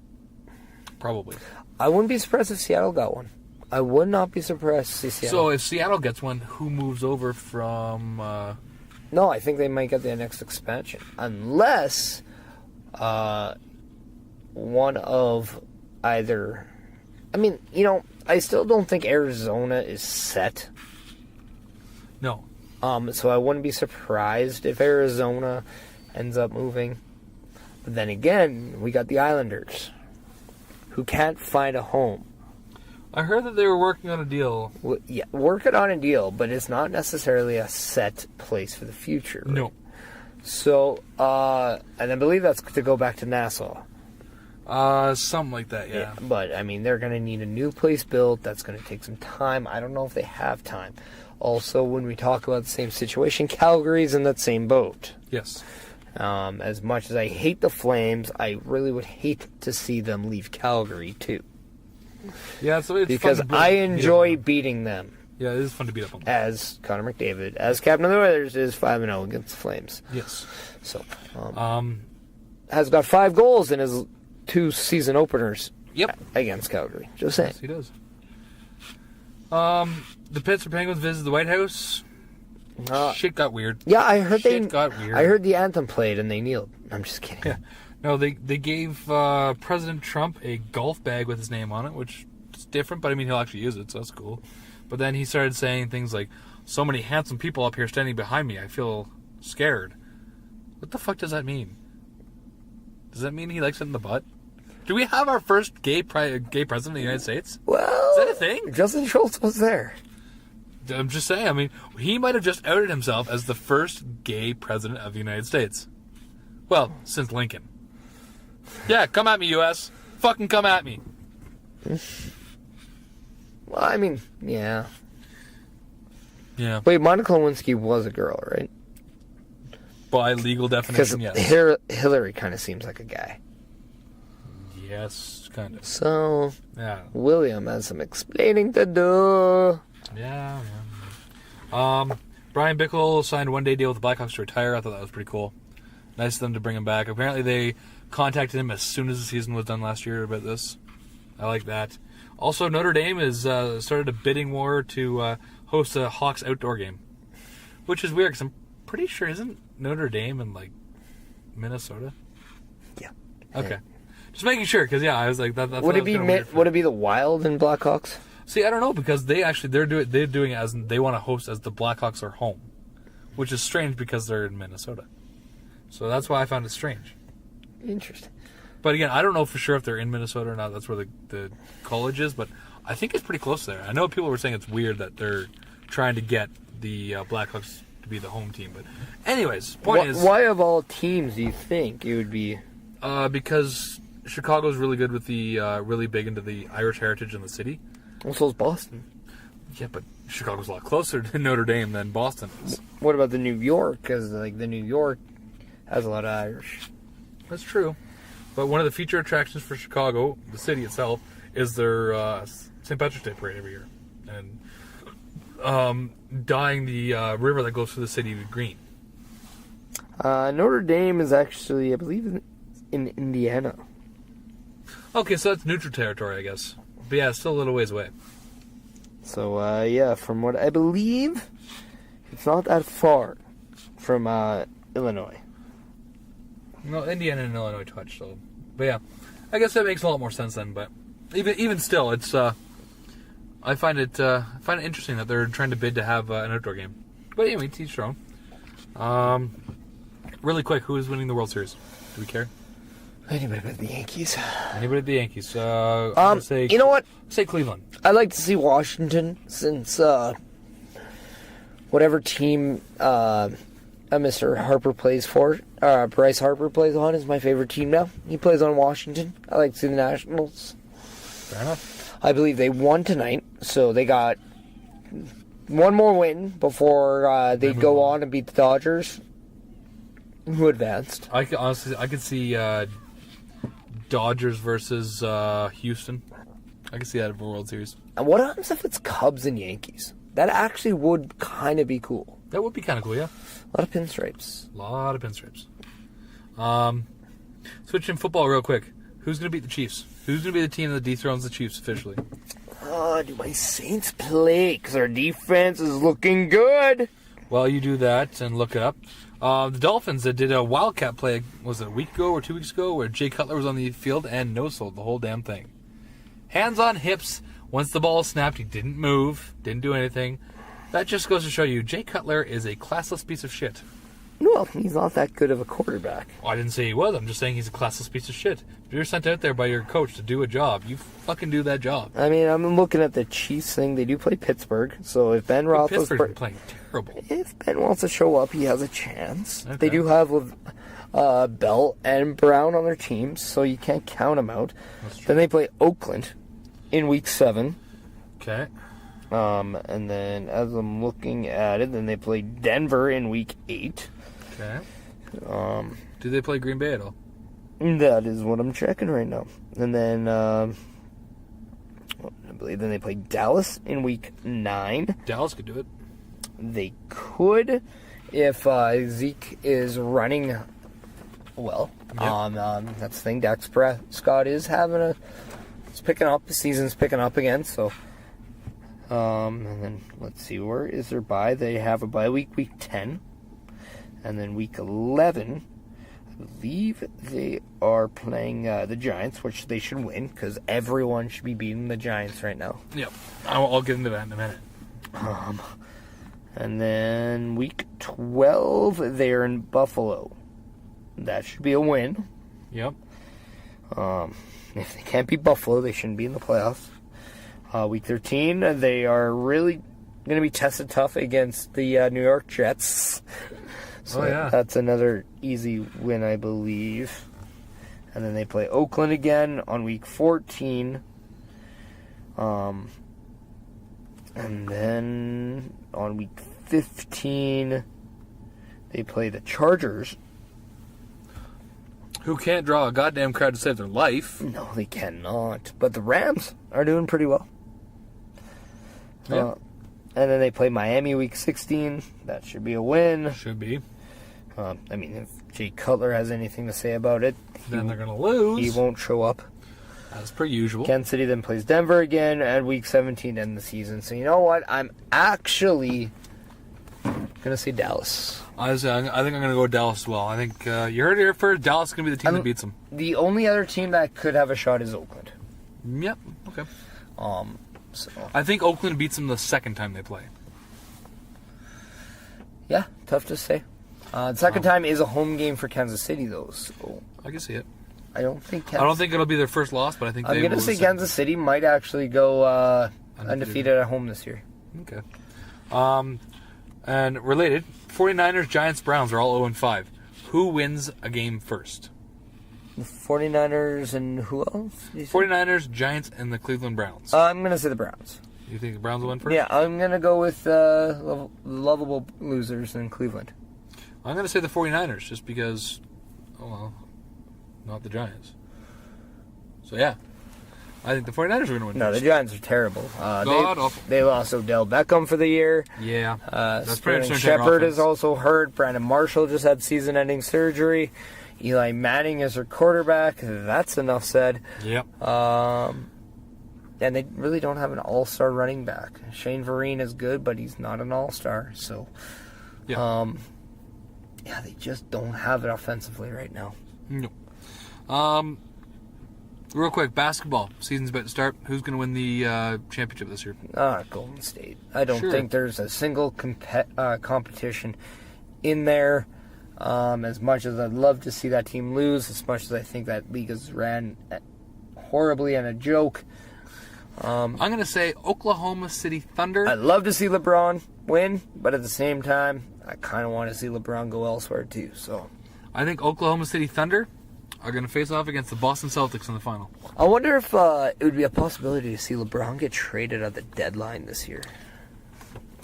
S3: Probably.
S2: I wouldn't be surprised if Seattle got one. I would not be surprised to see Seattle.
S3: So if Seattle gets one, who moves over from?
S2: No, I think they might get their next expansion. Unless one of either... I mean, I still don't think Arizona is set.
S3: No.
S2: So I wouldn't be surprised if Arizona ends up moving. But then again, we got the Islanders, who can't find a home.
S3: I heard that they were working on a deal.
S2: Yeah, working on a deal, but it's not necessarily a set place for the future. Right?
S3: No.
S2: So, and I believe that's to go back to Nassau.
S3: Something like that, yeah.
S2: But, I mean, they're going to need a new place built. That's going to take some time. I don't know if they have time. Also, when we talk about the same situation, Calgary's in that same boat.
S3: Yes.
S2: As much as I hate the Flames, I really would hate to see them leave Calgary, too.
S3: Yeah, so it's
S2: because
S3: fun to
S2: I enjoy beating them.
S3: Yeah, it is fun to beat up on them.
S2: As Connor McDavid, as captain of the Oilers, is 5-0 against the Flames.
S3: Yes.
S2: So, has got 5 goals in his 2 season openers.
S3: Yep.
S2: Against Calgary. Just saying.
S3: Yes, he does. The Pittsburgh Penguins visited the White House. Shit got weird.
S2: Yeah, I heard
S3: got weird.
S2: I heard the anthem played and they kneeled. I'm just kidding.
S3: Yeah. No, they gave President Trump a golf bag with his name on it, which is different, but I mean, he'll actually use it, so that's cool. But then he started saying things like, so many handsome people up here standing behind me, I feel scared. What the fuck does that mean? Does that mean he likes it in the butt? Do we have our first gay president of the United States?
S2: Well,
S3: is that a thing?
S2: Justin Schultz was there.
S3: I'm just saying, I mean, he might have just outed himself as the first gay president of the United States. Well, since Lincoln. Yeah, come at me, U.S. Fucking come at me.
S2: Well, I mean, yeah.
S3: Yeah.
S2: Wait, Monica Lewinsky was a girl, right?
S3: By legal definition,
S2: yes.
S3: Because
S2: Hillary kind of seems like a guy.
S3: Yes, kind of.
S2: So,
S3: yeah.
S2: William has some explaining to do.
S3: Yeah. Brian Bickle signed a one-day deal with the Blackhawks to retire. I thought that was pretty cool. Nice of them to bring him back. Apparently they contacted him as soon as the season was done last year about this. I like that. Also, Notre Dame has started a bidding war to host a Hawks outdoor game, which is weird because I'm pretty sure, isn't Notre Dame in, like, Minnesota?
S2: Yeah.
S3: Okay. Just making sure, because, yeah, I was like... That
S2: would it be the Wild and Blackhawks?
S3: See, I don't know, because they're doing it as they want to host as the Blackhawks are home, which is strange because they're in Minnesota. So that's why I found it strange.
S2: Interesting.
S3: But again, I don't know for sure if they're in Minnesota or not. That's where the college is, but I think it's pretty close there. I know people were saying it's weird that they're trying to get the Blackhawks to be the home team. But anyways, point is...
S2: Why of all teams do you think it would be...
S3: Because Chicago's really good with the... really big into the Irish heritage in the city.
S2: Also, is Boston.
S3: Yeah, but Chicago's a lot closer to Notre Dame than Boston is.
S2: What about the New York? Because the New York has a lot of Irish.
S3: That's true. But one of the feature attractions for Chicago, the city itself, is their St. Patrick's Day parade every year. And dyeing the river that goes through the city green.
S2: Notre Dame is actually, I believe, in Indiana.
S3: Okay, so that's neutral territory, I guess. But yeah, it's still a little ways away.
S2: So, yeah, from what I believe, it's not that far from Illinois.
S3: No, Indiana and Illinois touch, so... But yeah, I guess that makes a lot more sense then, but... Even still, it's... I find it interesting that they're trying to bid to have an outdoor game. But anyway, teach their own. Really quick, who is winning the World Series? Do we care?
S2: Anybody but the Yankees.
S3: Anybody but the Yankees. I'm gonna say,
S2: you know what?
S3: Say Cleveland.
S2: I'd like to see Washington, since whatever team Mr. Harper plays for, Bryce Harper plays on, is my favorite team now. He plays on Washington. I like to see the Nationals.
S3: Fair enough.
S2: I believe they won tonight, so they got one more win before they go on and beat the Dodgers, who advanced.
S3: I could see Dodgers versus Houston. I could see that in a World Series.
S2: And what happens if it's Cubs and Yankees? That actually would kind of be cool.
S3: That would be kind of cool, yeah.
S2: A lot of pinstripes.
S3: A lot of pinstripes. Switching football real quick. Who's going to beat the Chiefs? Who's going to be the team that dethrones the Chiefs officially?
S2: Do my Saints play? Because our defense is looking good.
S3: Well, you do that and look it up. The Dolphins that did a Wildcat play, was it a week ago or 2 weeks ago, where Jay Cutler was on the field and no-sold the whole damn thing. Hands on hips. Once the ball snapped, he didn't move, didn't do anything. That just goes to show you, Jay Cutler is a classless piece of shit.
S2: Well, he's not that good of a quarterback.
S3: Well, I didn't say he was. I'm just saying he's a classless piece of shit. If you're sent out there by your coach to do a job, you fucking do that job.
S2: I mean, I'm looking at the Chiefs thing. They do play Pittsburgh, so if Ben
S3: Pittsburgh's
S2: Roethlisberger...
S3: playing terrible.
S2: If Ben wants to show up, he has a chance.
S3: Okay.
S2: They do have Bell and Brown on their teams, so you can't count them out.
S3: That's true.
S2: Then they play Oakland in Week 7.
S3: Okay.
S2: And then, as I'm looking at it, then they play Denver in Week 8.
S3: Okay. Do they play Green Bay at all?
S2: That is what I'm checking right now. And then, I believe then they play Dallas in Week 9.
S3: Dallas could do it.
S2: They could, if Zeke is running well.
S3: Yep.
S2: That's the thing. Dax Prescott is it's picking up. The season's picking up again, so... and then, let's see, where is their bye? They have a bye week 10. And then week 11, I believe they are playing the Giants, which they should win, because everyone should be beating the Giants right now.
S3: Yep. I'll get into that in a minute.
S2: And then week 12, they're in Buffalo. That should be a win.
S3: Yep.
S2: If they can't beat Buffalo, they shouldn't be in the playoffs. Week 13, they are really going to be tested tough against the New York Jets. So that's another easy win, I believe. And then they play Oakland again on week 14. And then on week 15, they play the Chargers.
S3: Who can't draw a goddamn crowd to save their life.
S2: No, they cannot. But the Rams are doing pretty well.
S3: Yeah.
S2: And then they play Miami week 16. That should be a win.
S3: Should be.
S2: I mean, if Jay Cutler has anything to say about it,
S3: Then they're going to lose.
S2: he won't show up.
S3: As per usual.
S2: Kansas City then plays Denver again at week 17 to end the season. So you know what? I'm actually going to say Dallas.
S3: I think I'm going to go with Dallas as well. I think you heard it here first. Dallas is going to be the team that beats them.
S2: The only other team that could have a shot is Oakland.
S3: Yep. Okay.
S2: So
S3: I think Oakland beats them the second time they play.
S2: yeah, tough to say. The second time is a home game for Kansas City, though. So
S3: I can see it.
S2: I don't think.
S3: I don't think it'll be their first loss, but I think
S2: I'm going to say Kansas City might actually go undefeated at home this year.
S3: Okay. And related, 49ers, Giants, Browns are all 0-5. Who wins a game first?
S2: The 49ers and who else?
S3: 49ers, Giants, and the Cleveland Browns.
S2: I'm going to say the Browns.
S3: You think the Browns will win first?
S2: Yeah, I'm going to go with lovable losers in Cleveland.
S3: I'm going to say the 49ers just because, not the Giants. So, yeah. I think the 49ers are going to win
S2: No,
S3: first.
S2: the Giants are terrible.
S3: God-awful.
S2: They lost Odell Beckham for the year.
S3: Yeah. That's pretty
S2: Sterling
S3: much
S2: Shepard is also hurt. Brandon Marshall just had season-ending surgery. Eli Manning is their quarterback. That's enough said.
S3: Yep.
S2: And they really don't have an all-star running back. Shane Vereen is good, but he's not an all-star. So, they just don't have it offensively right now.
S3: No. Real quick, basketball. Season's about to start. Who's going to win the championship this year?
S2: Golden State. I don't think there's a single competition in there. As much as I'd love to see that team lose, as much as I think that league is ran horribly and a joke,
S3: I'm going to say Oklahoma City Thunder.
S2: I'd love to see LeBron win, but at the same time, I kind of want to see LeBron go elsewhere too. So
S3: I think Oklahoma City Thunder are going to face off against the Boston Celtics in the final.
S2: I wonder if it would be a possibility to see LeBron get traded at the deadline this year.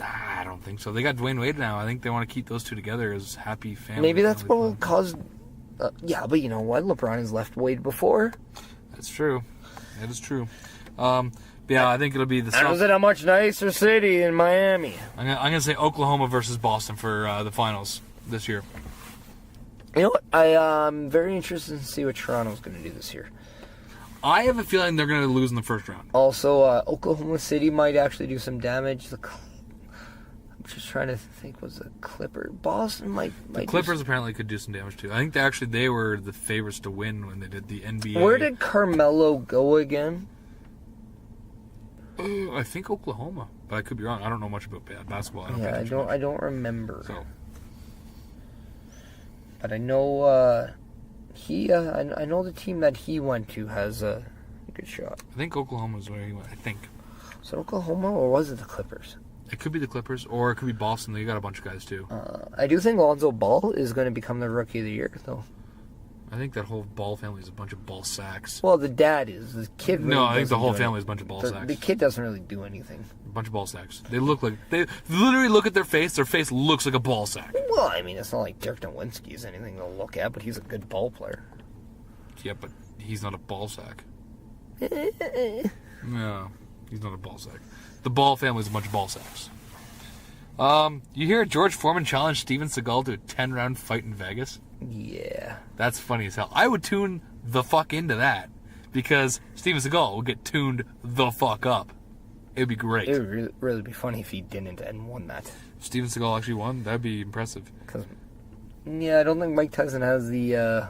S3: I don't think so. They got Dwayne Wade now. I think they want to keep those two together as happy family.
S2: Maybe that's what will cause... yeah, but you know what? LeBron has left Wade before.
S3: That's true. That is true. Yeah, I think it'll be the...
S2: And was it a much nicer city in Miami?
S3: I'm going to say Oklahoma versus Boston for the finals this year.
S2: You know what? I'm very interested to see what Toronto's going to do this year.
S3: I have a feeling they're going to lose in the first round.
S2: Also, Oklahoma City might actually do some damage. I'm just trying to think, was the Clippers? Boston might
S3: the Clippers apparently could do some damage too. I think they were the favorites to win when they did the NBA.
S2: Where did Carmelo go again?
S3: I think Oklahoma, but I could be wrong. I don't know much about basketball.
S2: I don't remember.
S3: So.
S2: But I know I know the team that he went to has a good shot.
S3: I think Oklahoma's where he went. I think.
S2: So Oklahoma, or was it the Clippers?
S3: It could be the Clippers, or it could be Boston. They got a bunch of guys too.
S2: I do think Lonzo Ball is going to become the Rookie of the Year, though.
S3: I think that whole Ball family is a bunch of ball sacks.
S2: Well, the dad is. The kid really
S3: No, I think the whole family is a bunch of ball sacks.
S2: The kid doesn't really do anything.
S3: A bunch of ball sacks. They literally look at their face. Their face looks like a ball sack.
S2: Well, I mean, it's not like Dirk Nowitzki is anything to look at, but he's a good ball player.
S3: Yeah, but he's not a ball sack. No, he's not a ball sack. The Ball family is a bunch of ball sacks. You hear George Foreman challenge Steven Seagal to a 10-round fight in Vegas?
S2: Yeah.
S3: That's funny as hell. I would tune the fuck into that because Steven Seagal would get tuned the fuck up. It would be great.
S2: It would really be funny if he didn't and won that.
S3: If Steven Seagal actually won, that'd be impressive.
S2: Yeah, I don't think Mike Tyson has the...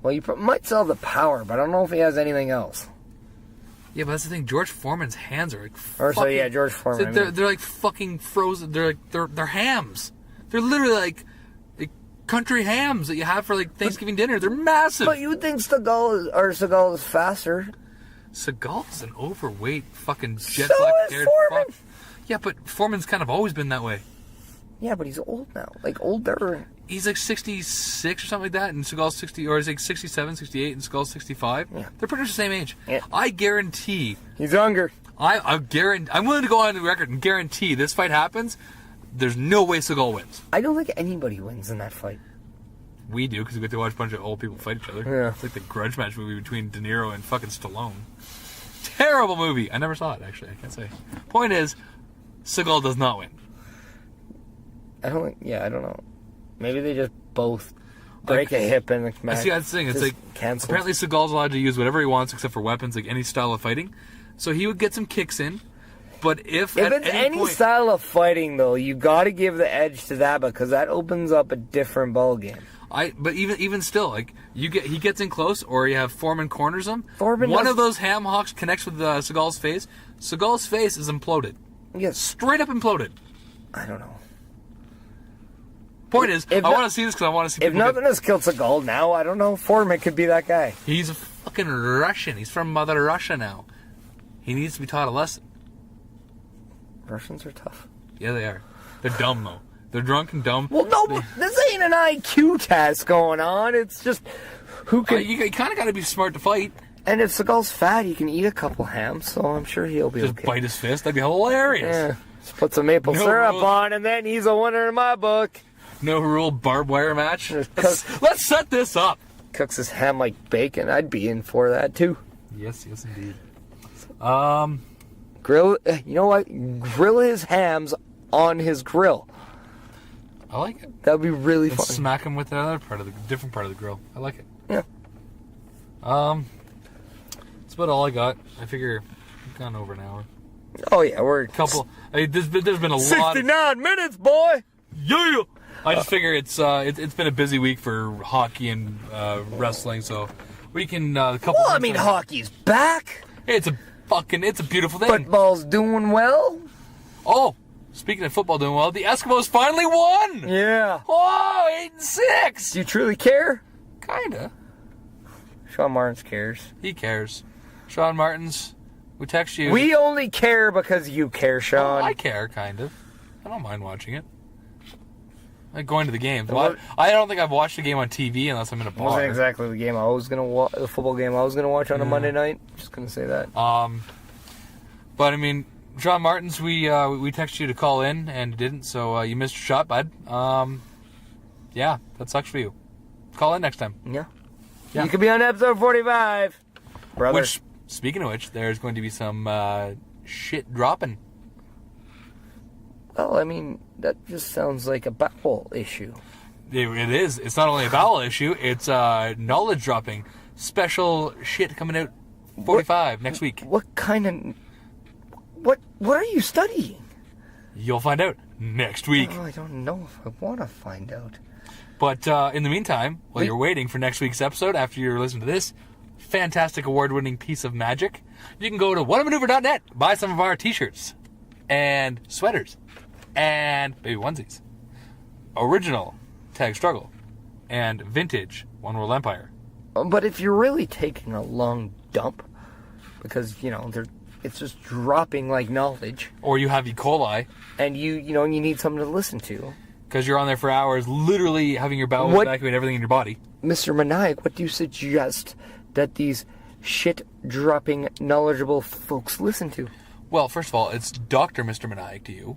S2: well, he might still have the power, but I don't know if he has anything else.
S3: Yeah, but that's the thing. George Foreman's hands are like
S2: George Foreman.
S3: They're like fucking frozen. They're hams. They're literally like country hams that you have for like Thanksgiving dinner. They're massive.
S2: But you would think Seagal is faster.
S3: Seagal's an overweight fucking jet
S2: So
S3: black
S2: is
S3: haired
S2: Foreman.
S3: fuck. Yeah, but Foreman's kind of always been that way.
S2: Yeah, but he's old now. Like, older.
S3: He's like 66 or something like that, and Seagal's 60, or he's like 67, 68, and Seagal's 65.
S2: Yeah.
S3: They're pretty much the same age.
S2: Yeah.
S3: I guarantee.
S2: He's younger.
S3: I'm willing to go on the record and guarantee this fight happens. There's no way Seagal wins.
S2: I don't think anybody wins in that fight.
S3: We do, because we get to watch a bunch of old people fight each other.
S2: Yeah.
S3: It's like the Grudge Match movie between De Niro and fucking Stallone. Terrible movie. I never saw it, actually. I can't say. Point is, Seagal does not win.
S2: I don't know. Maybe they just both break a hip in the match.
S3: I see, that's the thing. It's like,
S2: canceled.
S3: apparently Seagal's allowed to use whatever he wants except for weapons, like any style of fighting. So he would get some kicks in. But if
S2: it's any
S3: point,
S2: style of fighting, though, you got to give the edge to that because that opens up a different ball game.
S3: But even still, like he gets in close, or you have Foreman corners him.
S2: One
S3: of those ham hocks connects with Seagal's face. Seagal's face is imploded.
S2: Yes,
S3: straight up imploded.
S2: I don't know.
S3: Point is, I want to see this because I want to see.
S2: If nothing has killed Seagal now, I don't know. Foreman could be that guy.
S3: He's a fucking Russian. He's from Mother Russia now. He needs to be taught a lesson.
S2: Russians are tough.
S3: Yeah, they are. They're dumb though. They're drunk and dumb.
S2: Well, no, but this ain't an IQ test going on. It's just who can.
S3: You kind of got to be smart to fight.
S2: And if Seagal's fat, he can eat a couple hams, so I'm sure he'll be
S3: just
S2: okay.
S3: Bite his fist. That'd be hilarious.
S2: Yeah. Just put some maple syrup on, and then he's a winner in my book.
S3: No rule barbed wire match. Let's set this up.
S2: Cooks his ham like bacon. I'd be in for that too.
S3: Yes, indeed.
S2: Grill. You know what? Grill his hams on his grill.
S3: I like it.
S2: That'd be really fun.
S3: Smack him with another different part of the grill. I like it.
S2: Yeah.
S3: That's about all I got. I figure we've gone over an hour.
S2: Oh yeah, we're a
S3: couple. There's been a lot.
S2: 69 minutes, boy.
S3: Yeah. I just figure it's been a busy week for hockey and wrestling, so we can couple.
S2: Well, I mean, hockey's back.
S3: It's a beautiful thing.
S2: Football's doing well.
S3: Oh, speaking of football doing well, the Eskimos finally won.
S2: Yeah.
S3: Oh, 8-6.
S2: Do you truly care?
S3: Kinda.
S2: Shaun Martens cares.
S3: He cares. Shaun Martens, We text you.
S2: We only care because you care, Sean.
S3: I care, kind of. I don't mind watching it. I like going to the games.
S2: What?
S3: I don't think I've watched a game on TV unless I'm in a bar.
S2: Wasn't exactly the game I was gonna watch. The football game I was gonna watch on a Monday night. Just gonna say that.
S3: But I mean, Shaun Martens, we texted you to call in and you didn't, so you missed your shot, bud. Yeah, that sucks for you. Call in next time.
S2: Yeah.
S3: Yeah.
S2: You could be on episode 45, brother.
S3: Which, speaking of which, there's going to be some shit dropping.
S2: Well, I mean, that just sounds like a bowel issue.
S3: It is. It's not only a bowel issue, it's knowledge dropping. Special shit coming out 45 next week.
S2: What kind of... What are you studying?
S3: You'll find out next week.
S2: Oh, I don't know if I want to find out.
S3: But in the meantime, while you're waiting for next week's episode, after you're listening to this fantastic award-winning piece of magic, you can go to whatamaneuver.net, buy some of our t-shirts and sweaters and baby onesies. Original Tag Struggle and vintage One World Empire.
S2: But if you're really taking a long dump, because, it's just dropping like knowledge.
S3: Or you have E. coli.
S2: And you need something to listen to.
S3: Because you're on there for hours, literally having your bowels evacuate everything in your body.
S2: Mr. Meniac, what do you suggest that these shit-dropping, knowledgeable folks listen to?
S3: Well, first of all, it's Dr. Mr. Meniac to you.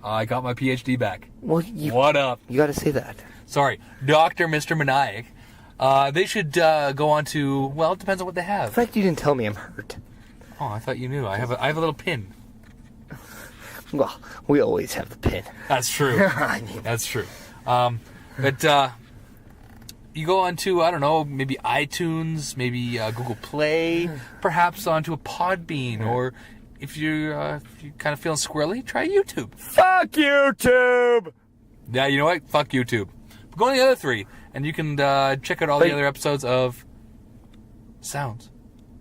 S3: I got my PhD back.
S2: Well,
S3: what up?
S2: You gotta say that.
S3: Sorry, Dr. Mr. Meniac. They should go on to, well, it depends on what they have.
S2: In fact, you didn't tell me I'm hurt.
S3: Oh, I thought you knew. I have a little pin.
S2: Well, we always have the pin.
S3: That's true.
S2: I mean,
S3: that's true. But you go on to, I don't know, maybe iTunes, maybe Google Play, perhaps onto a Podbean, or if you're kind of feeling squirrely, try YouTube.
S2: Fuck YouTube!
S3: Yeah, you know what? Fuck YouTube. But go on the other three, and you can check out all the other episodes of Sounds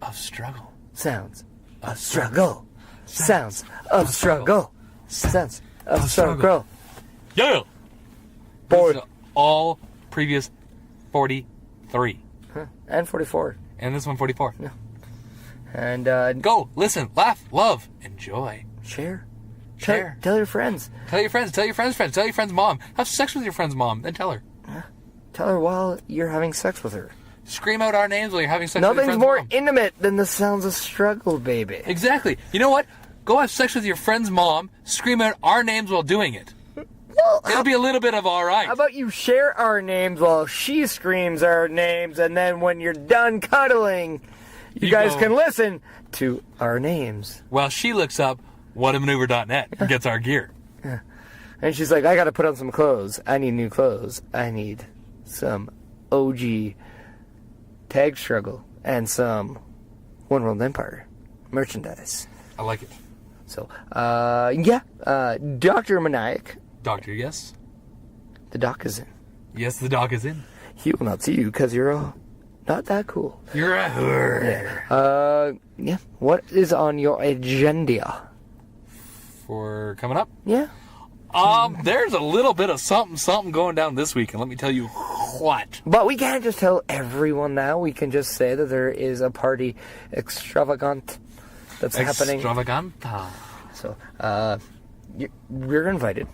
S3: of Struggle.
S2: Sounds of Struggle. Sounds of Struggle. Sounds of Struggle.
S3: Yeah!
S2: Boy.
S3: Listen to all previous 43.
S2: And 44.
S3: And this one 44.
S2: Yeah. And
S3: go, listen, laugh, love, enjoy.
S2: Share.
S3: Share.
S2: Tell your friends.
S3: Tell your friends, tell your friends' friends, tell your friend's mom. Have sex with your friend's mom, then tell her.
S2: Tell her while you're having sex with her.
S3: Scream out our names while you're having sex with your
S2: Nothing's
S3: friend's
S2: more
S3: mom.
S2: intimate than the sounds of struggle, baby.
S3: Exactly. You know what? Go have sex with your friend's mom, scream out our names while doing it.
S2: Well,
S3: It'll be a little bit of alright.
S2: How about you share our names while she screams our names, and then when you're done cuddling, you guys can listen to our names.
S3: While she looks up whatamaneuver.net and gets our gear.
S2: Yeah. And she's like, I gotta put on some clothes. I need new clothes. I need some OG Tag Struggle and some One World Empire merchandise.
S3: I like it.
S2: So, Dr. Meniac.
S3: Doctor, yes?
S2: The doc is in.
S3: Yes, the doc is in.
S2: He will not see you because you're not that cool.
S3: You're a whore.
S2: Yeah. What is on your agenda?
S3: For coming up?
S2: Yeah.
S3: There's a little bit of something going down this week, and let me tell you what.
S2: But we can't just tell everyone now. We can just say that there is a party extravagant that's happening.
S3: Extravaganta.
S2: So, you're invited.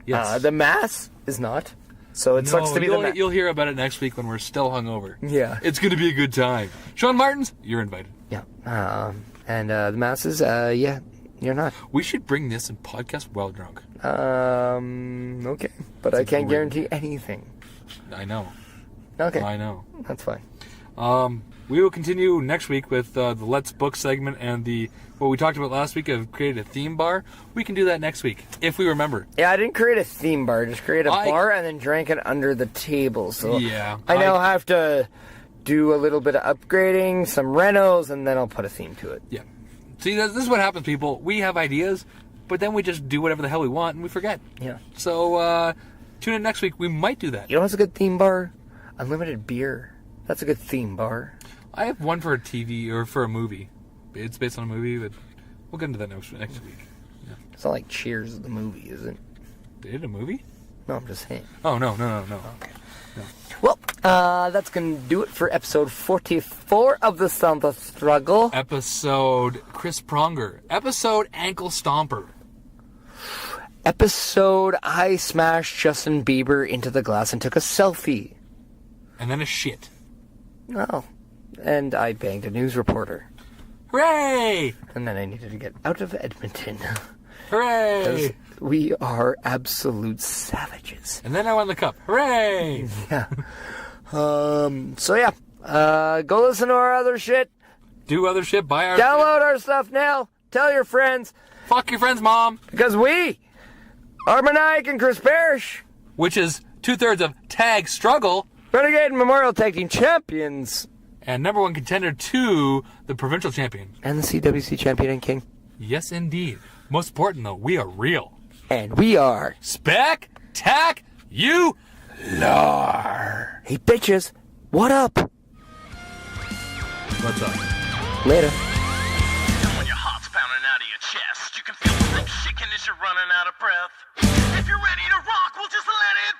S3: Yes.
S2: The mass is not. So it sucks to be the mass.
S3: You'll hear about it next week when we're still hungover.
S2: Yeah.
S3: It's going to be a good time. Shaun Martens, you're invited.
S2: Yeah. And the masses, you're not.
S3: We should bring this and podcast while drunk.
S2: Okay. But I can't guarantee anything.
S3: I know.
S2: Okay.
S3: I know.
S2: That's fine.
S3: We will continue next week with the Let's Book segment and what we talked about last week of creating a theme bar. We can do that next week, if we remember.
S2: Yeah, I didn't create a theme bar. Just create a bar and then drank it under the table. So
S3: yeah,
S2: I now have to do a little bit of upgrading, some renos, and then I'll put a theme to it.
S3: Yeah. See, this is what happens, people. We have ideas, but then we just do whatever the hell we want and we forget.
S2: Yeah.
S3: So tune in next week. We might do that.
S2: You know what's a good theme bar? Unlimited beer. That's a good theme bar.
S3: I have one for a TV or for a movie. It's based on a movie, but we'll get into that next week. Yeah.
S2: It's not like Cheers, the movie, is it?
S3: They did a movie?
S2: No, I'm just saying.
S3: Oh, no.
S2: Okay. Well, that's going to do it for episode 44 of The Sound of Struggle.
S3: Episode Chris Pronger. Episode Ankle Stomper.
S2: Episode I smashed Justin Bieber into the glass and took a selfie.
S3: And then a shit.
S2: Oh. And I banged a news reporter.
S3: Hooray!
S2: And then I needed to get out of Edmonton.
S3: Hooray!
S2: We are absolute savages.
S3: And then I won the cup. Hooray!
S2: Yeah. So yeah. Go listen to our other shit.
S3: Do other shit. Buy our
S2: Download our stuff now. Tell your friends.
S3: Fuck your friends, Mom.
S2: Because we are Meniac and Chris Perish.
S3: Which is 2/3 of Tag Struggle.
S2: Renegade and Memorial Tag Team Champions.
S3: And number one contender to the provincial champion.
S2: And the CWC Champion and King.
S3: Yes, indeed. Most important, though, we are real.
S2: And we are
S3: Spectacular.
S2: Hey, bitches. What up?
S3: What's up?
S2: Later.
S1: When your heart's pounding out of your chest, you can feel the thing shaking as you're running out of breath. If you're ready to rock, we'll just let it